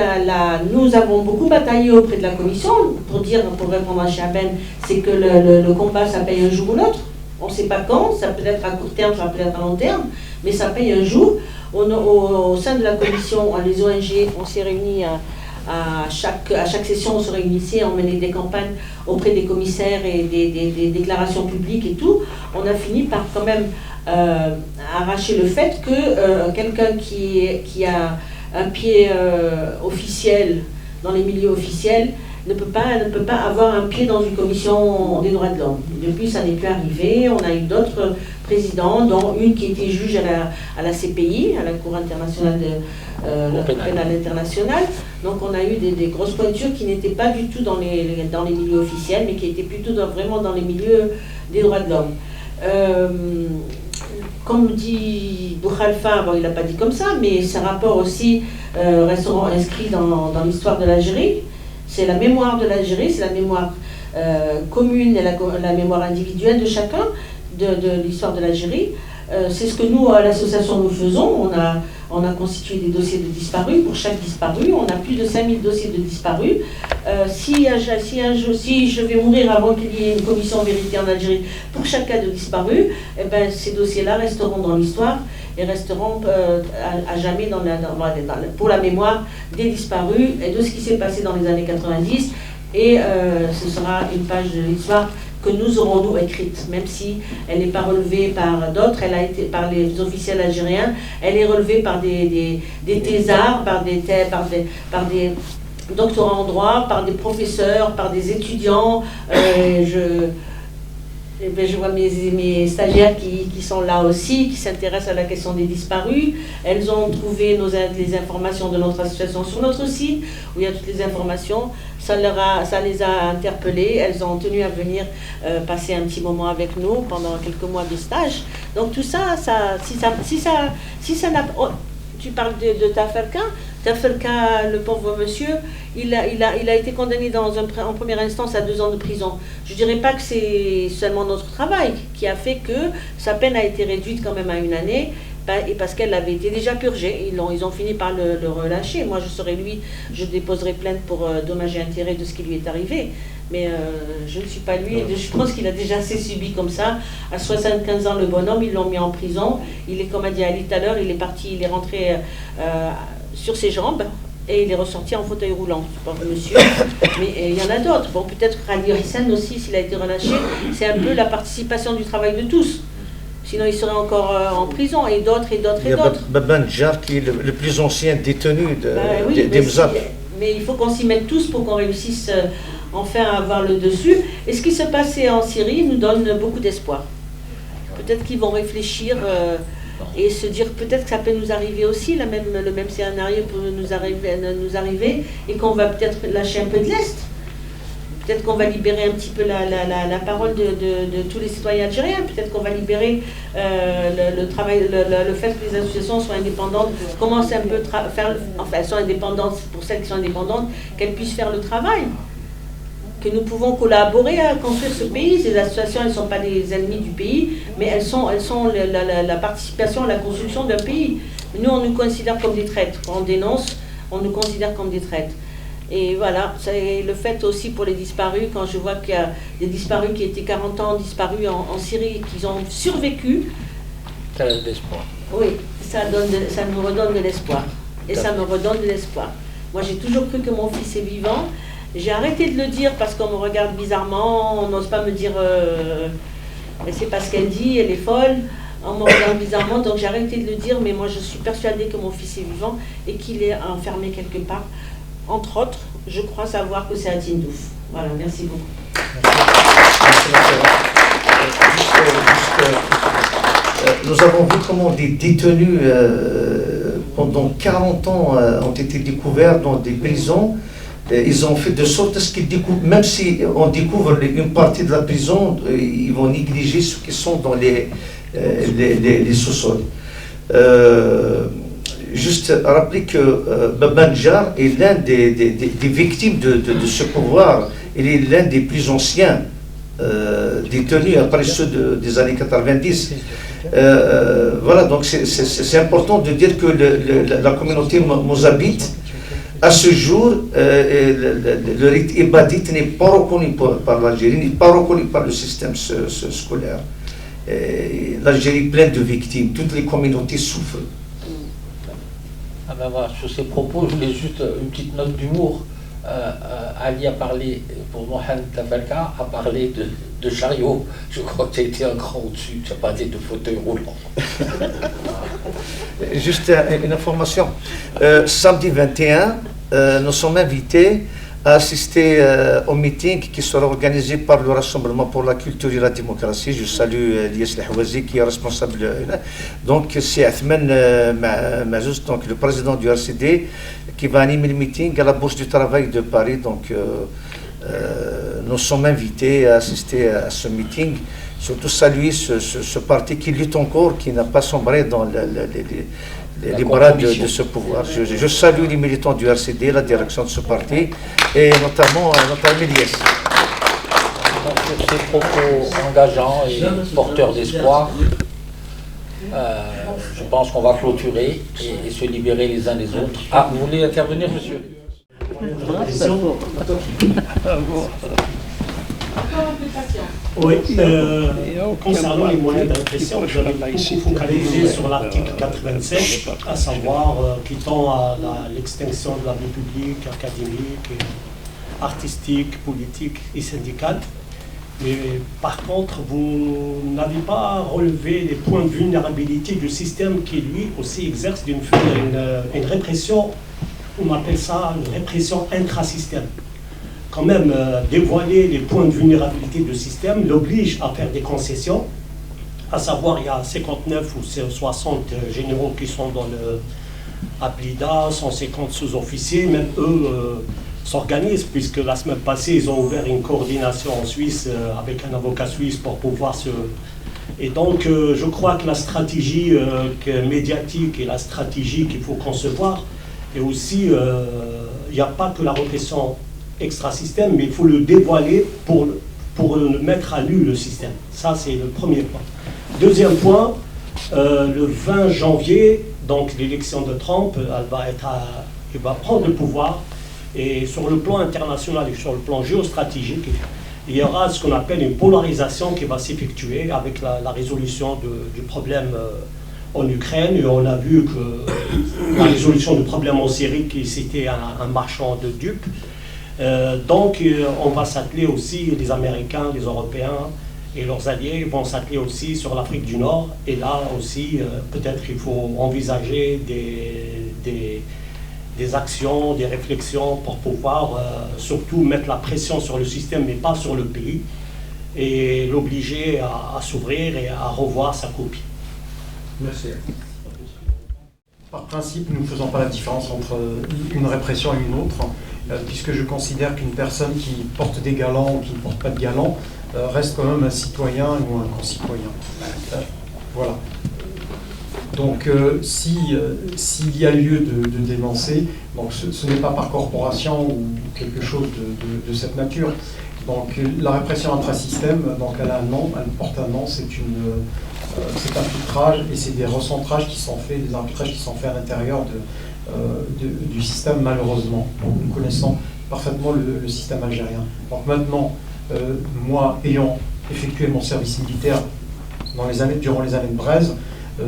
nous avons beaucoup bataillé auprès de la commission pour répondre à Chaben, c'est que le combat, ça paye un jour ou l'autre. On ne sait pas quand, ça peut être à court terme, ça peut être à long terme, mais ça paye un jour. Au sein de la commission, les ONG, on s'est réunis à chaque session, on se réunissait, on menait des campagnes auprès des commissaires et des déclarations publiques et tout. On a fini par quand même arracher le fait que quelqu'un qui a un pied officiel dans les milieux officiels ne peut pas avoir un pied dans une commission des droits de l'homme. Depuis, ça n'est plus arrivé. On a eu d'autres présidents, dont une qui était juge à la CPI, à la Cour internationale pénale internationale. Donc on a eu des grosses pointures qui n'étaient pas du tout dans les milieux officiels, mais qui étaient plutôt vraiment dans les milieux des droits de l'homme. comme dit Boukhalifa, bon, il n'a pas dit comme ça, mais ces rapports aussi resteront inscrits dans l'histoire de l'Algérie. C'est la mémoire de l'Algérie, c'est la mémoire commune et la mémoire individuelle de chacun de l'histoire de l'Algérie. C'est ce que nous, à l'association, nous faisons. On a constitué des dossiers de disparus pour chaque disparu. On a plus de 5000 dossiers de disparus. Si je vais mourir avant qu'il y ait une commission vérité en Algérie pour chaque cas de disparu, eh ben, ces dossiers-là resteront dans l'histoire et resteront à jamais pour la mémoire des disparus et de ce qui s'est passé dans les années 90. Et ce sera une page de l'histoire que nous aurons nous écrite, même si elle n'est pas relevée par d'autres, elle a été par les officiels algériens, elle est relevée par des thésards, par des doctorants en droit, par des professeurs, par des étudiants. Je vois mes stagiaires qui sont là aussi, qui s'intéressent à la question des disparus. Elles ont trouvé les informations de notre association sur notre site, où il y a toutes les informations. Ça les a interpellées. Elles ont tenu à venir passer un petit moment avec nous pendant quelques mois de stage. Donc tout ça, si ça n'a... Oh, tu parles de Taferka. Taferka, le pauvre monsieur, il a été condamné en première instance à 2 ans de prison. Je ne dirais pas que c'est seulement notre travail qui a fait que sa peine a été réduite quand même à 1 année, et parce qu'elle avait été déjà purgée. Ils ont fini par le relâcher. Moi, je déposerai plainte pour dommages et intérêts de ce qui lui est arrivé. Mais je ne suis pas lui. Je pense qu'il a déjà assez subi comme ça. À 75 ans, le bonhomme, ils l'ont mis en prison. Il est, comme a dit Ali tout à l'heure, il est rentré sur ses jambes et il est ressorti en fauteuil roulant. Bon, monsieur, mais il y en a d'autres. Bon, peut-être Rali Hissène aussi, s'il a été relâché, c'est un peu la participation du travail de tous. Sinon, il serait encore en prison, et d'autres, et d'autres, et d'autres. Il y a Baba Ndjar qui est le plus ancien détenu des Mzab. Mais il faut qu'on s'y mette tous pour qu'on réussisse enfin à avoir le dessus. Et ce qui se passait en Syrie nous donne beaucoup d'espoir. Peut-être qu'ils vont réfléchir et se dire peut-être que ça peut nous arriver aussi, le même scénario peut nous arriver, et qu'on va peut-être lâcher un peu de l'Est. Peut-être qu'on va libérer un petit peu la parole de tous les citoyens algériens. Peut-être qu'on va libérer le travail, le fait que les associations soient indépendantes, commencent un peu elles sont indépendantes, pour celles qui sont indépendantes, qu'elles puissent faire le travail. Que nous pouvons collaborer à construire ce pays. Ces associations, elles ne sont pas des ennemis du pays, mais elles sont la participation à la construction d'un pays. Nous, on nous considère comme des traîtres. Quand on dénonce, on nous considère comme des traîtres. Et voilà, c'est le fait aussi pour les disparus, quand je vois qu'il y a des disparus qui étaient 40 ans disparus en Syrie, qu'ils ont survécu. Ça donne de l'espoir. Oui, ça me redonne de l'espoir. Et ça me redonne de l'espoir. Moi, j'ai toujours cru que mon fils est vivant. J'ai arrêté de le dire parce qu'on me regarde bizarrement, on n'ose pas me dire mais c'est pas ce qu'elle dit, elle est folle. On me regarde bizarrement, donc j'ai arrêté de le dire, mais moi je suis persuadée que mon fils est vivant et qu'il est enfermé quelque part. Entre autres, je crois savoir que c'est à Tindouf. Voilà, merci beaucoup. Nous avons vu comment des détenus pendant 40 ans ont été découverts dans des prisons. Ils ont fait de sorte à ce qu'ils découvrent, même si on découvre une partie de la prison, ils vont négliger ceux qui sont dans les sous-sols. Juste rappeler que Baba Ndjar est l'un des victimes de ce pouvoir. Il est l'un des plus anciens détenus après ceux des années 90. Voilà, donc c'est important de dire que la communauté mozabite, à ce jour, le rite ibadite n'est pas reconnu par l'Algérie, n'est pas reconnu par le système scolaire. L'Algérie est pleine de victimes, toutes les communautés souffrent. Ah ben voilà, sur ces propos, je voulais juste une petite note d'humour. Ali a parlé, pour Mohamed Taferka, a parlé de chariot. Je crois que tu as été un cran au-dessus, tu as parlé de fauteuil roulant. Juste une information. Samedi 21, nous sommes invités à assister au meeting qui sera organisé par le Rassemblement pour la culture et la démocratie. Je salue Lies Lehouazi qui est responsable. Donc c'est Athman Mazouz, donc le président du RCD, qui va animer le meeting à la Bourse du Travail de Paris. Donc nous sommes invités à assister à ce meeting surtout saluer ce parti qui lutte encore, qui n'a pas sombré dans les bras de ce pouvoir. Je salue les militants du RCD, la direction de ce parti, et notamment notre ami Lies. Sur ces propos engageants et porteurs d'espoir, je pense qu'on va clôturer et se libérer les uns des autres. Ah, vous voulez intervenir, monsieur? Oui, concernant les moyens de répression, vous avez beaucoup focalisé sur l'article 87, à savoir qui tend à l'extinction de la vie publique, académique, artistique, politique et syndicale. Mais par contre, vous n'avez pas relevé les points de vulnérabilité du système qui, lui, aussi exerce une répression, on appelle ça une répression intrasystème. Quand même, dévoiler les points de vulnérabilité du système l'oblige à faire des concessions, à savoir il y a 59 ou 60 généraux qui sont dans le Ablida, 150 sous-officiers, même eux s'organisent, puisque la semaine passée, ils ont ouvert une coordination en Suisse avec un avocat suisse pour pouvoir se... Et donc, je crois que la stratégie médiatique et la stratégie qu'il faut concevoir, et aussi, il n'y a pas que la répression extra-système, mais il faut le dévoiler pour mettre à nu le système. Ça, c'est le premier point. Deuxième point, le 20 janvier, donc l'élection de Trump, il va prendre le pouvoir. Et sur le plan international et sur le plan géostratégique, il y aura ce qu'on appelle une polarisation qui va s'effectuer avec la résolution du problème en Ukraine. Et on a vu que la résolution du problème en Syrie, c'était un marchand de dupes. Donc on va s'atteler aussi, les Américains, les Européens et leurs alliés vont s'atteler aussi sur l'Afrique du Nord. Et là aussi, peut-être qu'il faut envisager des actions, des réflexions pour pouvoir surtout mettre la pression sur le système, mais pas sur le pays, et l'obliger à s'ouvrir et à revoir sa copie. Merci. Par principe, nous ne faisons pas la différence entre une répression et une autre, puisque je considère qu'une personne qui porte des galons ou qui ne porte pas de galons reste quand même un citoyen ou un concitoyen. Voilà. Donc, s'il y a lieu de dénoncer, donc ce n'est pas par corporation ou quelque chose de cette nature. Donc, la répression intrasystème, donc elle a un nom, elle porte un nom, c'est un filtrage et c'est des recentrages qui sont faits, des arbitrages qui sont faits à l'intérieur du système, malheureusement. Donc, nous connaissons parfaitement le système algérien. Donc maintenant, moi, ayant effectué mon service militaire durant les années de Braise,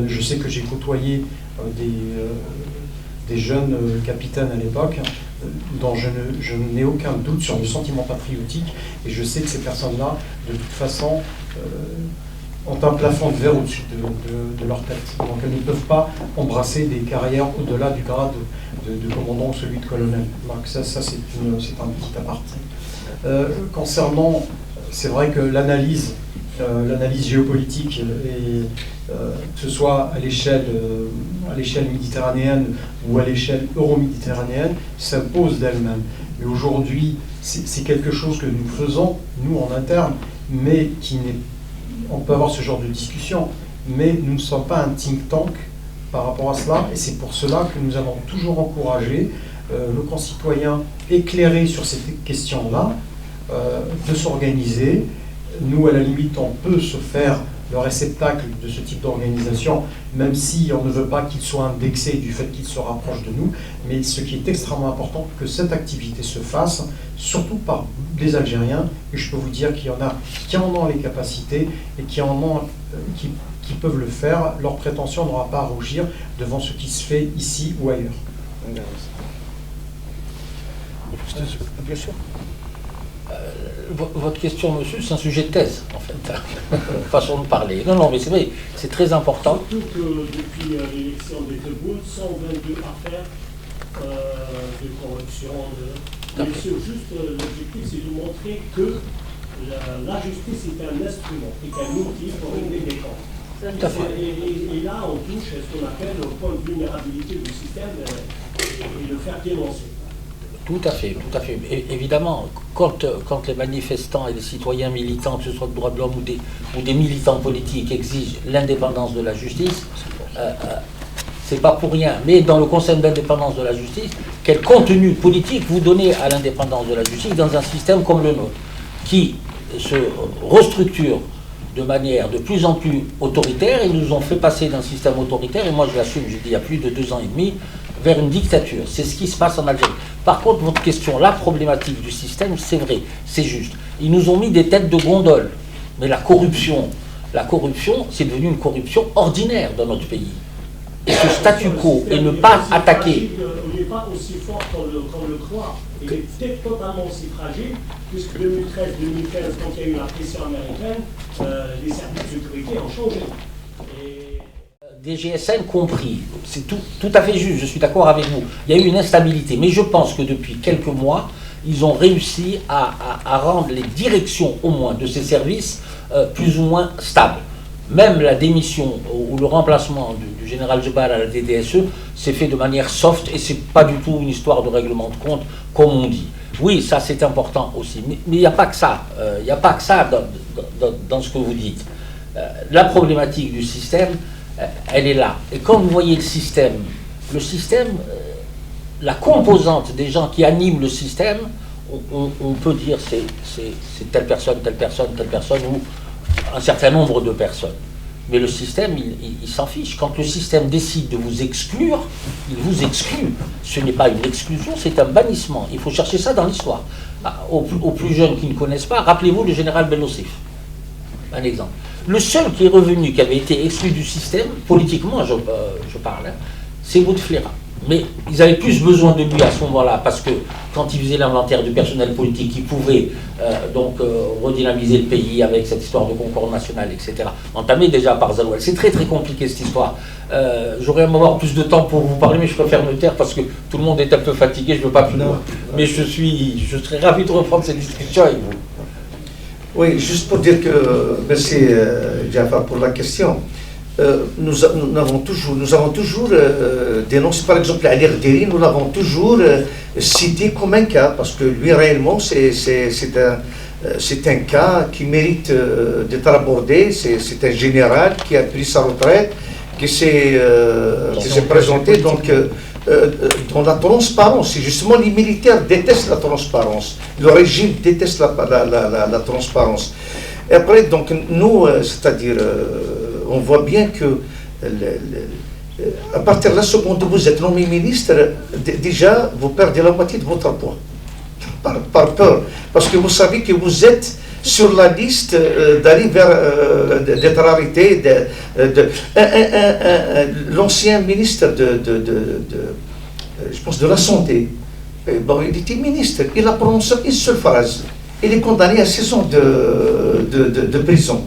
je sais que j'ai côtoyé des jeunes capitaines à l'époque, dont je n'ai aucun doute sur le sentiment patriotique, et je sais que ces personnes-là, de toute façon, ont un plafond de verre au-dessus de leur tête. Donc elles ne peuvent pas embrasser des carrières au-delà du grade de commandant ou celui de colonel. Donc ça c'est un petit aparté. Concernant, c'est vrai que l'analyse géopolitique, que ce soit à l'échelle méditerranéenne ou à l'échelle euro-méditerranéenne, s'impose d'elle-même. Mais aujourd'hui, c'est quelque chose que nous faisons, nous en interne, mais on peut avoir ce genre de discussion, mais nous ne sommes pas un think tank par rapport à cela, et c'est pour cela que nous avons toujours encouragé nos concitoyens éclairés sur ces questions-là de s'organiser. Nous, à la limite, on peut se faire le réceptacle de ce type d'organisation, même si on ne veut pas qu'il soit indexé du fait qu'il se rapproche de nous, mais ce qui est extrêmement important, que cette activité se fasse, surtout par des Algériens, et je peux vous dire qu'il y en a qui en ont les capacités et qui peuvent le faire. Leur prétention n'aura pas à rougir devant ce qui se fait ici ou ailleurs. Bien sûr. Votre question, monsieur, c'est un sujet de thèse, en fait, façon de parler. Non, mais c'est vrai, c'est très important. Surtout que depuis l'élection des Tebboune, 122 affaires de corruption. Mais juste l'objectif, c'est de montrer que la justice est un instrument, est un outil pour régler des comptes. Et là, on touche à ce qu'on appelle le point de vulnérabilité du système et le faire dénoncer. Tout à fait, tout à fait. Évidemment, quand les manifestants et les citoyens militants, que ce soit de droits de l'homme ou des militants politiques, exigent l'indépendance de la justice, c'est pas pour rien. Mais dans le concept d'indépendance de la justice, quel contenu politique vous donnez à l'indépendance de la justice dans un système comme le nôtre, qui se restructure de manière de plus en plus autoritaire? Ils nous ont fait passer d'un système autoritaire, et moi je l'assume, je dis il y a plus de 2 ans et demi, vers une dictature. C'est ce qui se passe en Algérie. Par contre, votre question, la problématique du système, c'est vrai, c'est juste. Ils nous ont mis des têtes de gondole. Mais la corruption, c'est devenu une corruption ordinaire dans notre pays. Et ce statu quo, et ne pas attaquer... Il n'est pas aussi fort qu'on le croit. Il est totalement aussi fragile, puisque 2013-2015, quand il y a eu la pression américaine, les services de sécurité ont changé. Des GSN compris, c'est tout à fait juste, je suis d'accord avec vous. Il y a eu une instabilité, mais je pense que depuis quelques mois, ils ont réussi à rendre les directions, au moins, de ces services plus ou moins stables. Même la démission ou le remplacement du général Djebbar à la DDSE s'est fait de manière soft, et c'est pas du tout une histoire de règlement de compte, comme on dit. Oui, ça c'est important aussi, mais il n'y a pas que ça. Il n'y a pas que ça dans ce que vous dites. La problématique du système, elle est là. Et quand vous voyez le système, la composante des gens qui animent le système, on peut dire c'est telle personne, ou un certain nombre de personnes. Mais le système, il s'en fiche. Quand le système décide de vous exclure, il vous exclut. Ce n'est pas une exclusion, c'est un bannissement. Il faut chercher ça dans l'histoire. Aux plus jeunes qui ne connaissent pas, rappelez-vous le général Ben Ossif. Un exemple. Le seul qui est revenu, qui avait été exclu du système, politiquement je parle, c'est Bouteflika. Mais ils avaient plus besoin de lui à ce moment-là, parce que quand ils faisaient l'inventaire du personnel politique, ils pouvaient redynamiser le pays avec cette histoire de concorde nationale, etc. Entamée déjà par Zaloual. C'est très très compliqué cette histoire. J'aurais aimé avoir plus de temps pour vous parler, mais je préfère me taire parce que tout le monde est un peu fatigué, je ne veux pas plus loin. Mais je serais ravi de reprendre cette discussion avec vous. Oui, juste pour dire que, merci Jafar pour la question. Nous avons toujours dénoncé, par exemple, Ali Rderi, nous l'avons toujours cité comme un cas, parce que lui réellement c'est un cas qui mérite d'être abordé. C'est un général qui a pris sa retraite, qui s'est présenté dans la transparence. Et justement, les militaires détestent la transparence. Le régime déteste la transparence. Et après, donc, nous, c'est-à-dire, on voit bien que à partir de la seconde où vous êtes nommé ministre, déjà, vous perdez la moitié de votre poids. Par peur. Parce que vous savez que vous êtes sur la liste d'aller vers d'être arrêté. L'ancien ministre je pense de la santé, bon, il était ministre, il a prononcé une seule phrase. Il est condamné à 6 ans de prison.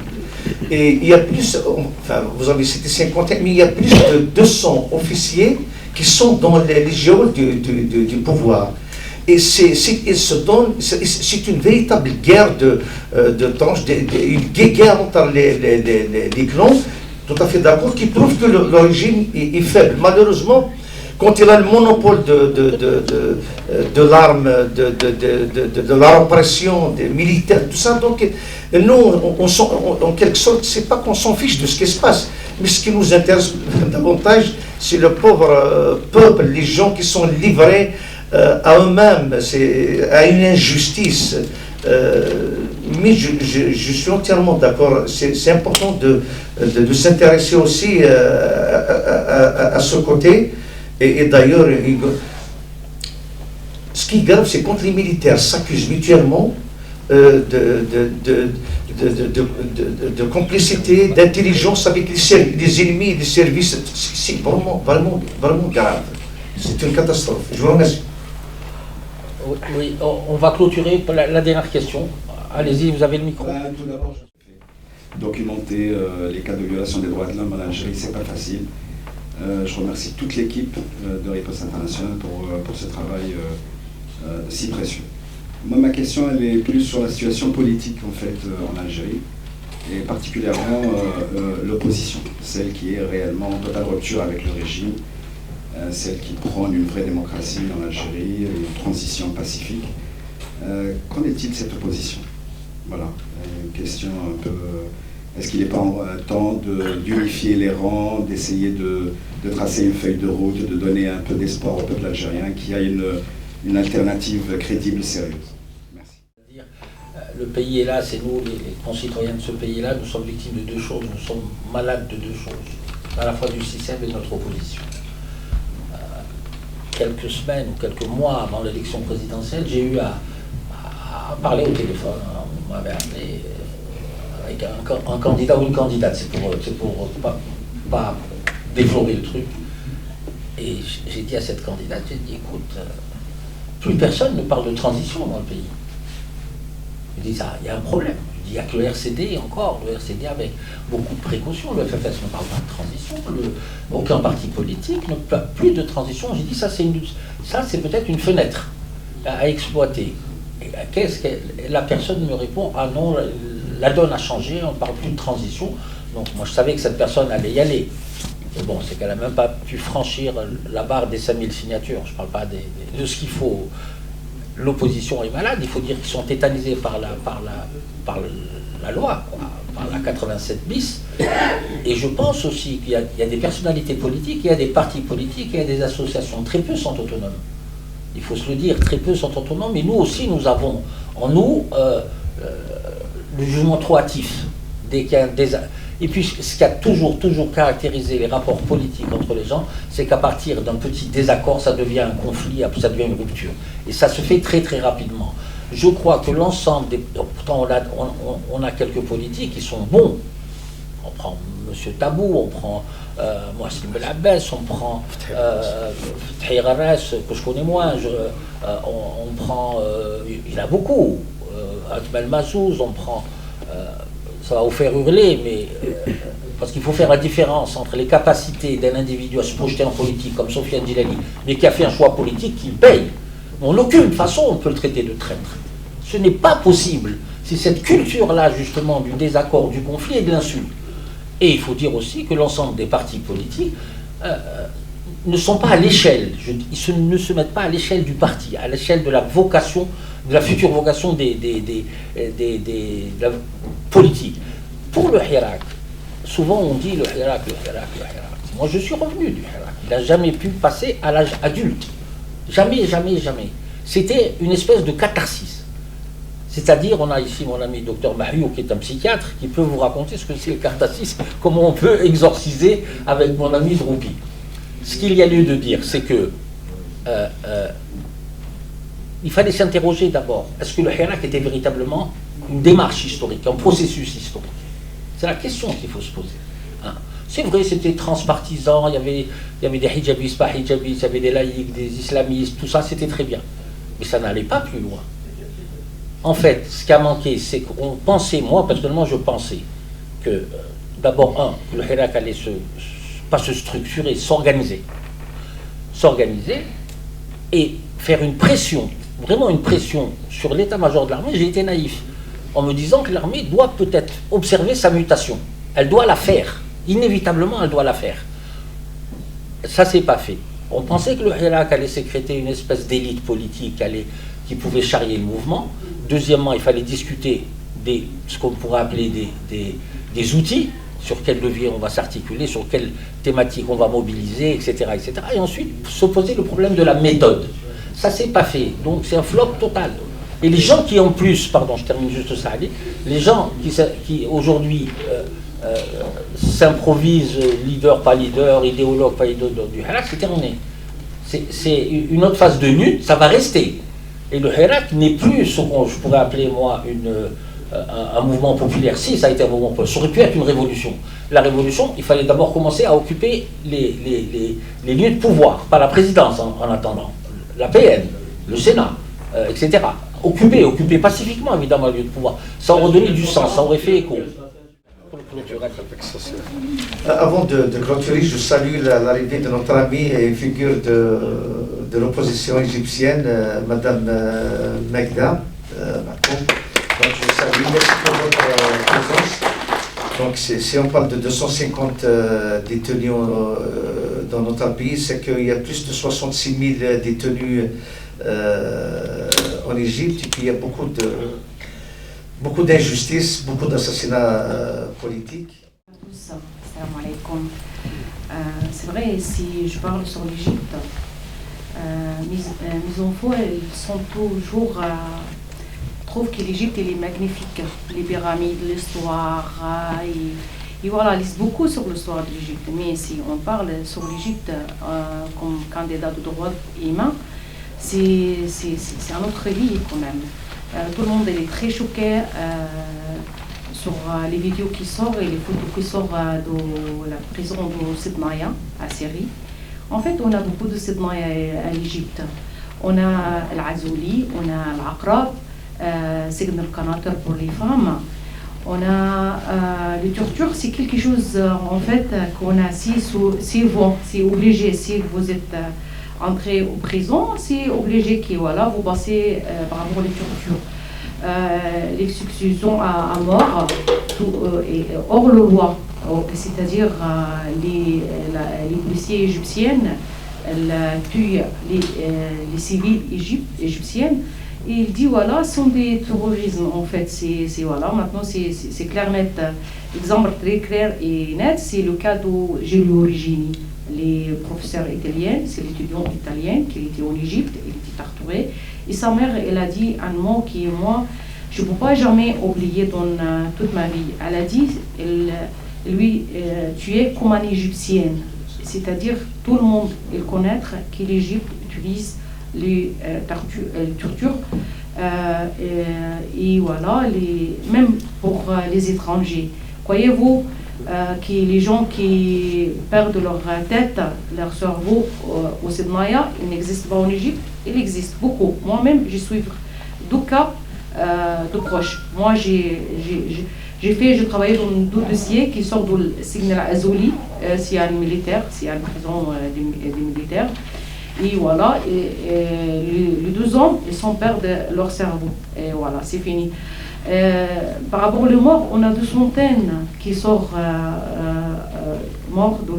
Et il y a plus, enfin vous avez cité 50, mais il y a plus de 200 officiers qui sont dans les géoles du pouvoir. Et c'est une véritable guerre de tranches, une guerre entre les clans, tout à fait d'accord, qui prouve que le régime est faible. Malheureusement, quand il a le monopole de l'arme, de la répression des militaires, tout ça, donc nous, en quelque sorte, c'est pas qu'on s'en fiche de ce qui se passe, mais ce qui nous intéresse davantage, c'est le pauvre peuple, les gens qui sont livrés à eux-mêmes, à une injustice. Mais je suis entièrement d'accord, c'est important de s'intéresser aussi à ce côté. Et d'ailleurs, ce qui est grave, c'est quand les militaires s'accusent mutuellement de complicité, d'intelligence avec les ennemis et les services. C'est vraiment grave. C'est une catastrophe. Je vous remercie. Oui, on va clôturer la dernière question. Allez-y, vous avez le micro. Tout d'abord, documenter les cas de violation des droits de l'homme en Algérie, c'est pas facile. Je remercie toute l'équipe de Riposte Internationale pour ce travail si précieux. Moi, ma question, elle est plus sur la situation politique, en fait, en Algérie, et particulièrement l'opposition, celle qui est réellement en totale rupture avec le régime, celle qui prône une vraie démocratie en Algérie, une transition pacifique. Qu'en est-il de cette opposition? Voilà, une question un peu... Est-ce qu'il n'est pas temps d'unifier les rangs, d'essayer de tracer une feuille de route, de donner un peu d'espoir au peuple algérien qui a une alternative crédible, sérieuse? Merci. Le pays est là, c'est nous, les concitoyens de ce pays-là, nous sommes victimes de deux choses, nous sommes malades de deux choses, à la fois du système et de notre opposition. Quelques semaines ou quelques mois avant l'élection présidentielle, j'ai eu à parler au téléphone. On m'avait appelé avec un candidat ou une candidate, c'est pour pas déflorer le truc. Et j'ai dit à cette candidate, j'ai dit, écoute, plus personne ne parle de transition dans le pays. Je dis, il y a un problème. Je dis, il n'y a que le RCD encore, le RCD avec beaucoup de précautions. Le FFS ne parle pas de transition, aucun parti politique ne parle plus de transition. J'ai dit, ça c'est peut-être une fenêtre à exploiter. Et la personne me répond, ah non, la donne a changé, on ne parle plus de transition. Donc moi je savais que cette personne allait y aller. Et bon, c'est qu'elle n'a même pas pu franchir la barre des 5000 signatures. Je ne parle pas de ce qu'il faut. L'opposition est malade, il faut dire qu'ils sont tétanisés par la loi, quoi, par la 87 bis. Et je pense aussi qu'il y a des personnalités politiques, il y a des partis politiques, il y a des associations. Très peu sont autonomes. Il faut se le dire, très peu sont autonomes, mais nous aussi, nous avons en nous le jugement trop hâtif. Dès qu'il y a Et puis, ce qui a toujours caractérisé les rapports politiques entre les gens, c'est qu'à partir d'un petit désaccord, ça devient un conflit, ça devient une rupture. Et ça se fait très très rapidement. Je crois que l'ensemble des... Pourtant, on a quelques politiques qui sont bons. On prend M. Tabou, on prend Moassim Belabès, on prend Tahir Arès, que je connais moins, on prend... il y en a beaucoup. Akmal Mazouz, on prend... ça va vous faire hurler, mais parce qu'il faut faire la différence entre les capacités d'un individu à se projeter en politique, comme Sofiane Djilali, mais qui a fait un choix politique qui paye. En aucune façon on peut le traiter de traître. Ce n'est pas possible. C'est cette culture-là, justement, du désaccord, du conflit et de l'insulte. Et il faut dire aussi que l'ensemble des partis politiques ne sont pas à l'échelle, ne se mettent pas à l'échelle du parti, à l'échelle de la vocation, de la future vocation de la politique. Pour le Hirak, souvent on dit le Hirak. Moi je suis revenu du Hirak. Il n'a jamais pu passer à l'âge adulte. Jamais. C'était une espèce de catharsis. C'est-à-dire, on a ici mon ami Dr Mahioub, qui est un psychiatre, qui peut vous raconter ce que c'est le catharsis, comment on peut exorciser avec mon ami Droupi. Ce qu'il y a lieu de dire, c'est que il fallait s'interroger d'abord, est-ce que le Hirak était véritablement une démarche historique, un processus historique? C'est la question qu'il faut se poser. Hein. C'est vrai, c'était transpartisan, il y avait des hijabistes, pas hijabistes, il y avait des laïcs, des islamistes, tout ça, c'était très bien. Mais ça n'allait pas plus loin. En fait, ce qui a manqué, c'est qu'on pensait, moi personnellement je pensais, que d'abord, le Hirak allait pas se structurer, s'organiser et faire une pression, vraiment une pression sur l'état-major de l'armée. J'ai été naïf en me disant que l'armée doit peut-être observer sa mutation. Elle doit la faire. Inévitablement, elle doit la faire. Ça, c'est pas fait. On pensait que le Hirak allait sécréter une espèce d'élite politique qui pouvait charrier le mouvement. Deuxièmement, il fallait discuter ce qu'on pourrait appeler des outils, sur quel levier on va s'articuler, sur quelle thématique on va mobiliser, etc., etc. Et ensuite, se poser le problème de la méthode. Ça, c'est pas fait. Donc, c'est un flop total. Et les gens qui, en plus, pardon, je termine juste ça, les gens qui aujourd'hui s'improvisent leader, pas leader, idéologue, pas idéologue du Hirak, c'est terminé. C'est une autre phase de lutte, ça va rester. Et le Hirak n'est plus ce que je pourrais appeler, moi, un mouvement populaire. Si, ça a été un mouvement populaire. Ça aurait pu être une révolution. La révolution, il fallait d'abord commencer à occuper les lieux de pouvoir, pas la présidence en attendant, la PN, le Sénat, etc. Occuper pacifiquement, évidemment, le lieu de pouvoir. Ça aurait donné du sens, ça aurait fait écho. Avant de clôturer, je salue l'arrivée de notre amie et figure de l'opposition égyptienne, Madame Megda. Donc je salue, merci pour votre présence. Donc si on parle de 250 détenus dans notre pays, c'est qu'il y a plus de 66 000 détenus en Égypte, et puis il y a beaucoup d'injustices, beaucoup d'assassinats politiques. Salam alaikum. C'est vrai, si je parle sur l'Égypte, mes enfants ils sont toujours trouvent que l'Égypte est magnifique, les pyramides, l'histoire, et voilà, ils lisent beaucoup sur l'histoire de l'Égypte. Mais si on parle sur l'Égypte comme candidat de droits humains, c'est un autre vie quand même. Tout le monde est très choqué sur les vidéos qui sortent et les photos qui sortent de la prison de Sednaïa à Syrie. En fait, on a beaucoup de Sednaïa à l'Égypte. On a l'Azouli, on a l'Aqrab, c'est le Qanater pour les femmes. On a les tortures, c'est quelque chose en fait qu'on a c'est obligé, si vous êtes entré en prison, c'est obligé que voilà, vous passez par rapport aux tortures. L'exécution à mort hors le loi, c'est-à-dire les policiers égyptiennes tuent les civils égyptiennes. Et il dit voilà, ce sont des terrorismes en fait. Voilà, maintenant c'est clair net. Exemple très clair et net, c'est le cas de Giulio Regini, les professeurs italiens, c'est l'étudiant italien qui était en Égypte, il était torturé. Et sa mère, elle a dit un mot qui moi, je ne peux pas jamais oublier dans toute ma vie. Elle a dit, lui, tu es comme une égyptienne. C'est-à-dire, tout le monde il connaît que l'Égypte utilise les tortures et voilà, même pour les étrangers. Croyez-vous que les gens qui perdent leur tête, leur cerveau au Sednaïa, il n'existe pas en Égypte? Il existe beaucoup. Moi-même, je suis deux cas de proches. Moi, j'ai travaillé dans deux dossiers qui sortent du signal Azouli, c'est un militaire, c'est une prison des militaires. Et voilà, les deux hommes, ils sont perdent leur cerveau. Et voilà, c'est fini. Par rapport aux morts, on a 200 qui sortent morts de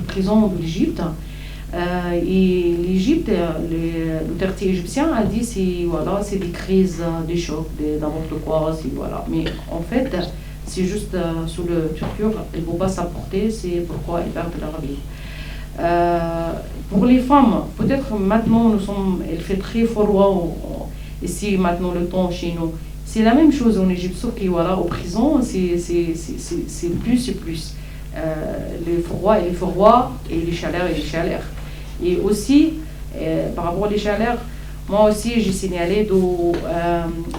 prison de l'Égypte. Et l'Égypte, l'autorité égyptienne a dit que voilà, c'est des crises, des chocs, n'importe quoi. Voilà. Mais en fait, c'est juste sous le torture, ils ne vont pas s'apporter, c'est pourquoi ils perdent leur vie. Pour les femmes, peut-être maintenant il fait très froid ici maintenant le temps chez nous. C'est la même chose en Égypte, sauf que voilà, aux prisons c'est plus. Le froid et les froids et les chaleurs et les chaleurs. Et aussi par rapport aux chaleurs, moi aussi j'ai signalé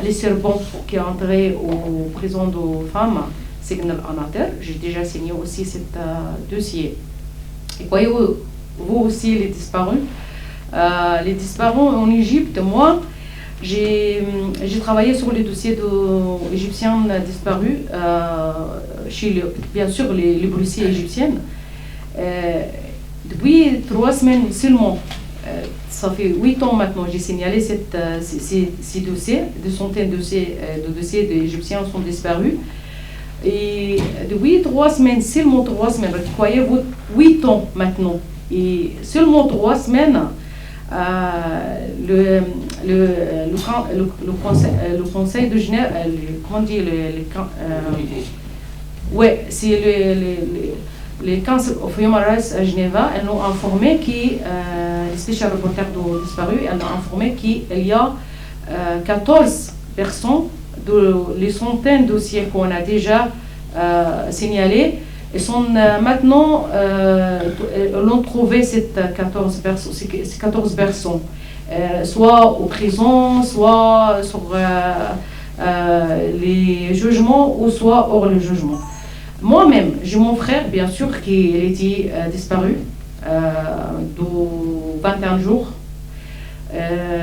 les serpents qui entraient aux prisons de femmes, signal Anater. J'ai déjà signé aussi ce dossier. Et voyez-vous, vous aussi les disparus. Les disparus en Égypte, moi, j'ai travaillé sur les dossiers d'Égyptiens disparus, chez bien sûr les policiers égyptiens. Depuis 3 semaines seulement, ça fait 8 ans maintenant, j'ai signalé ces dossiers, des centaines de dossiers d'Égyptiens sont disparus. Et depuis 3 semaines, seulement 3 semaines, croyez-vous, 8 ans maintenant, et seulement 3 semaines, le Conseil de Genève, comment dire, c'est les Council of Human Rights à Genève, elles ont informé que les spécial reporters disparus, elles ont informé qu'il y a 14 personnes les centaines de dossiers qu'on a déjà signalés. Ils sont maintenant, l'ont trouvé ces 14 personnes, soit aux prisons, soit sur les jugements, ou soit hors le jugement. Moi-même, j'ai mon frère, bien sûr, qui était disparu de 21 jours.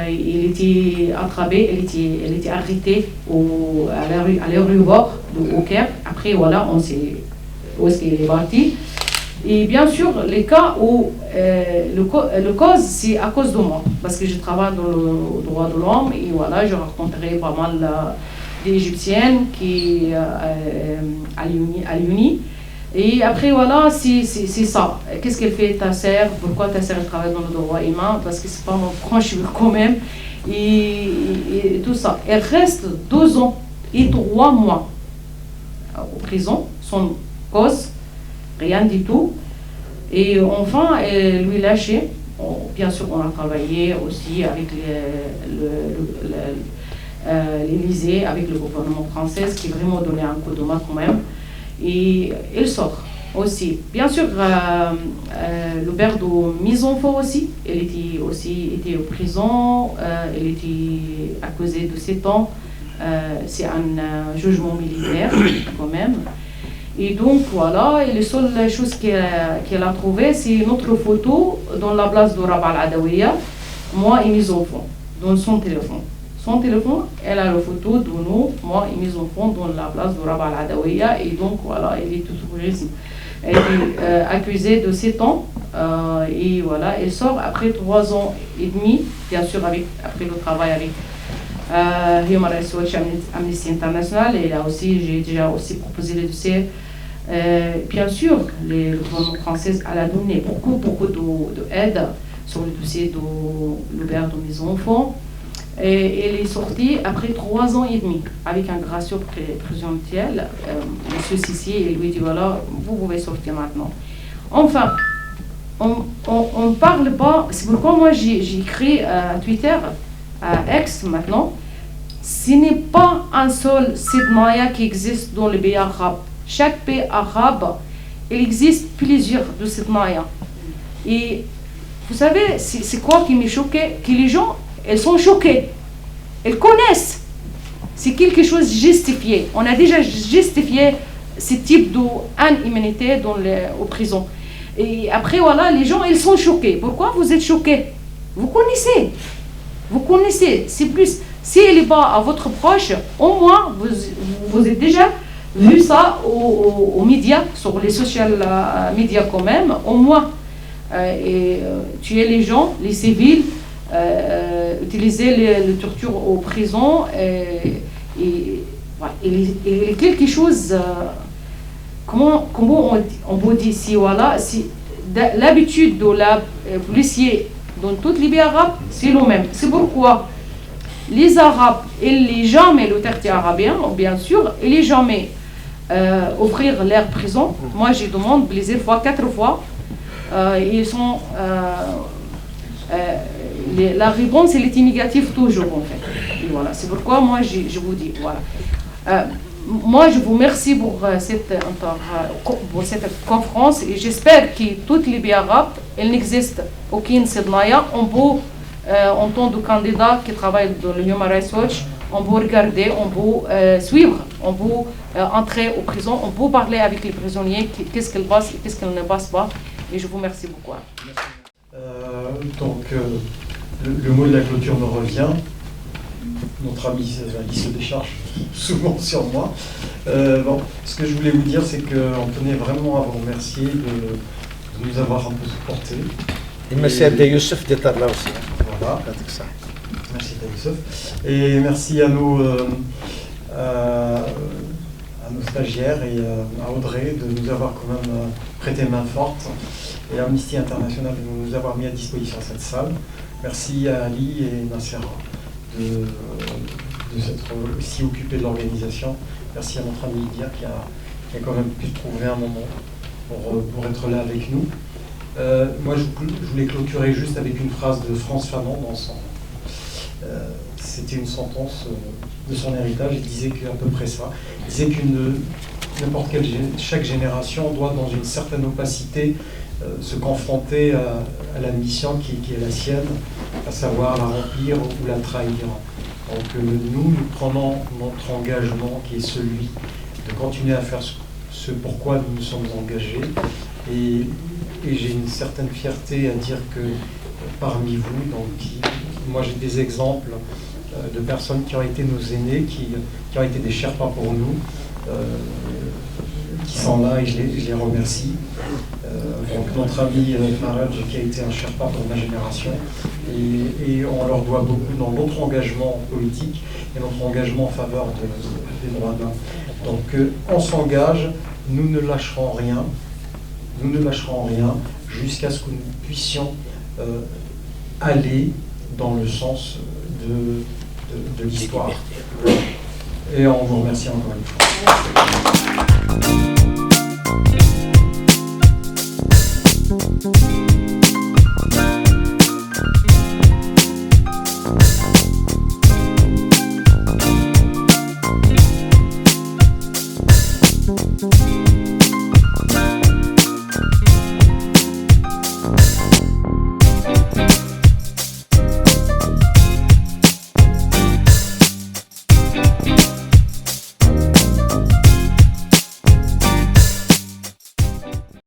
Il était attrapé, il était arrêté à l'aéroport au Caire. Après, voilà, on sait où est-ce qu'il est parti. Et bien sûr, les cas où le cause, c'est à cause de moi, parce que je travaille dans le droit de l'homme et voilà, je rencontrais pas mal des Égyptiennes qui à l'Uni. Et après, voilà, c'est ça. Qu'est-ce qu'elle fait, ta sœur? Pourquoi ta sœur travaille dans le droit humain? Parce que c'est pas mon franc quand même. Et tout ça. Elle reste 2 ans et 3 mois en prison, sans cause, rien du tout. Et enfin, elle lui lâchait. Bien sûr, on a travaillé aussi avec l'Élysée, avec le gouvernement français, qui vraiment donné un coup de main quand même. Et elle sort aussi. Bien sûr, Roberto Misonfo aussi, elle était en prison, elle était accusée de 7 ans. C'est un jugement militaire quand même. Et donc voilà, et la seule chose qu'elle a trouvée, c'est notre photo dans la place de Rabaa al-Adawiya, moi et mes enfants, dans son téléphone. Son téléphone, elle a la photo de nous, moi et mes enfants, dans la place de Rabaa al-Adawiya, et donc voilà, elle est tout terrorisme. Elle est accusée de 7 ans, et voilà, elle sort après 3 ans et demi, bien sûr, après le travail avec Human Rights Watch, Amnesty International, et là aussi, j'ai déjà aussi proposé le dossier. Bien sûr, le gouvernement français a donné beaucoup d'aide sur le dossier de l'Aubert de mes enfants. Et elle est sortie après 3 ans et demi avec un gracieux présidentiel, M. Sissi, et lui dit voilà, vous pouvez sortir maintenant. Enfin, on ne parle pas, c'est pourquoi moi j'ai écrit à Twitter, à X maintenant, ce n'est pas un seul Sidnaya qui existe dans les pays arabes. Chaque pays arabe, il existe plusieurs de Sidnaya. Et vous savez, c'est quoi qui me choquait? Que les gens, ils sont choqués. Ils connaissent. C'est quelque chose de justifié. On a déjà justifié ce type d'immunité aux prisons. Et après, voilà, les gens, ils sont choqués. Pourquoi vous êtes choqués? Vous connaissez. Vous connaissez. C'est plus, si elle n'est pas à votre proche, au moins, vous avez déjà vu ça aux médias, sur les social médias quand même, au moins. Tuer les gens, les civils, utiliser les tortures aux prisons, et quelque chose, comment on peut dire ici, voilà, l'habitude de la policier dans toutes les pays arabes, c'est le même. C'est pourquoi les Arabes, ils n'ont jamais le quartier arabien, bien sûr, ils n'ont jamais offrir leur prison. Moi, je demande plusieurs fois, 4 fois. Ils sont la réponse elle est négative toujours en fait. Et voilà, c'est pourquoi moi je vous dis voilà. Moi je vous remercie pour cette conférence et j'espère que toutes les pays arabes, il n'existe aucune Sidnaya. On peut en tant que candidat qui travaille dans le Human Rights Watch, on peut regarder, on peut suivre, on peut entrer aux prisons, on peut parler avec les prisonniers, qu'est-ce qu'ils passent et qu'est-ce qu'ils ne passent pas. Et je vous remercie beaucoup. Donc, le mot de la clôture me revient. Notre ami se décharge souvent sur moi. Bon, ce que je voulais vous dire, c'est qu'on tenait vraiment à vous remercier de nous avoir un peu supportés. Et merci à Youssef d'être là aussi. Voilà. Merci à Youssef. Et merci à nos stagiaires et à Audrey de nous avoir quand même prêté main forte, et à Amnesty International de nous avoir mis à disposition cette salle. Merci à Ali et Nassera de s'être aussi occupés de l'organisation. Merci à notre ami Lydia qui a quand même pu trouver un moment pour être là avec nous. Moi, je voulais clôturer juste avec une phrase de Frantz Fanon dans son... c'était une sentence de son héritage. Il disait à peu près ça. Il disait chaque génération doit, dans une certaine opacité, se confronter à la mission qui est la sienne, à savoir la remplir ou la trahir. Donc nous prenons notre engagement qui est celui de continuer à faire ce pourquoi nous nous sommes engagés. Et j'ai une certaine fierté à dire que parmi vous, donc, moi j'ai des exemples de personnes qui ont été nos aînés, qui ont été des Sherpas pour nous, qui sont là et je les remercie. Donc notre ami Faraj qui a été un Sherpa pour ma génération, et on leur doit beaucoup dans notre engagement politique, et notre engagement en faveur des droits de l'homme. Donc on s'engage, nous ne lâcherons rien, jusqu'à ce que nous puissions aller dans le sens de l'histoire. Et on vous remercie encore une fois.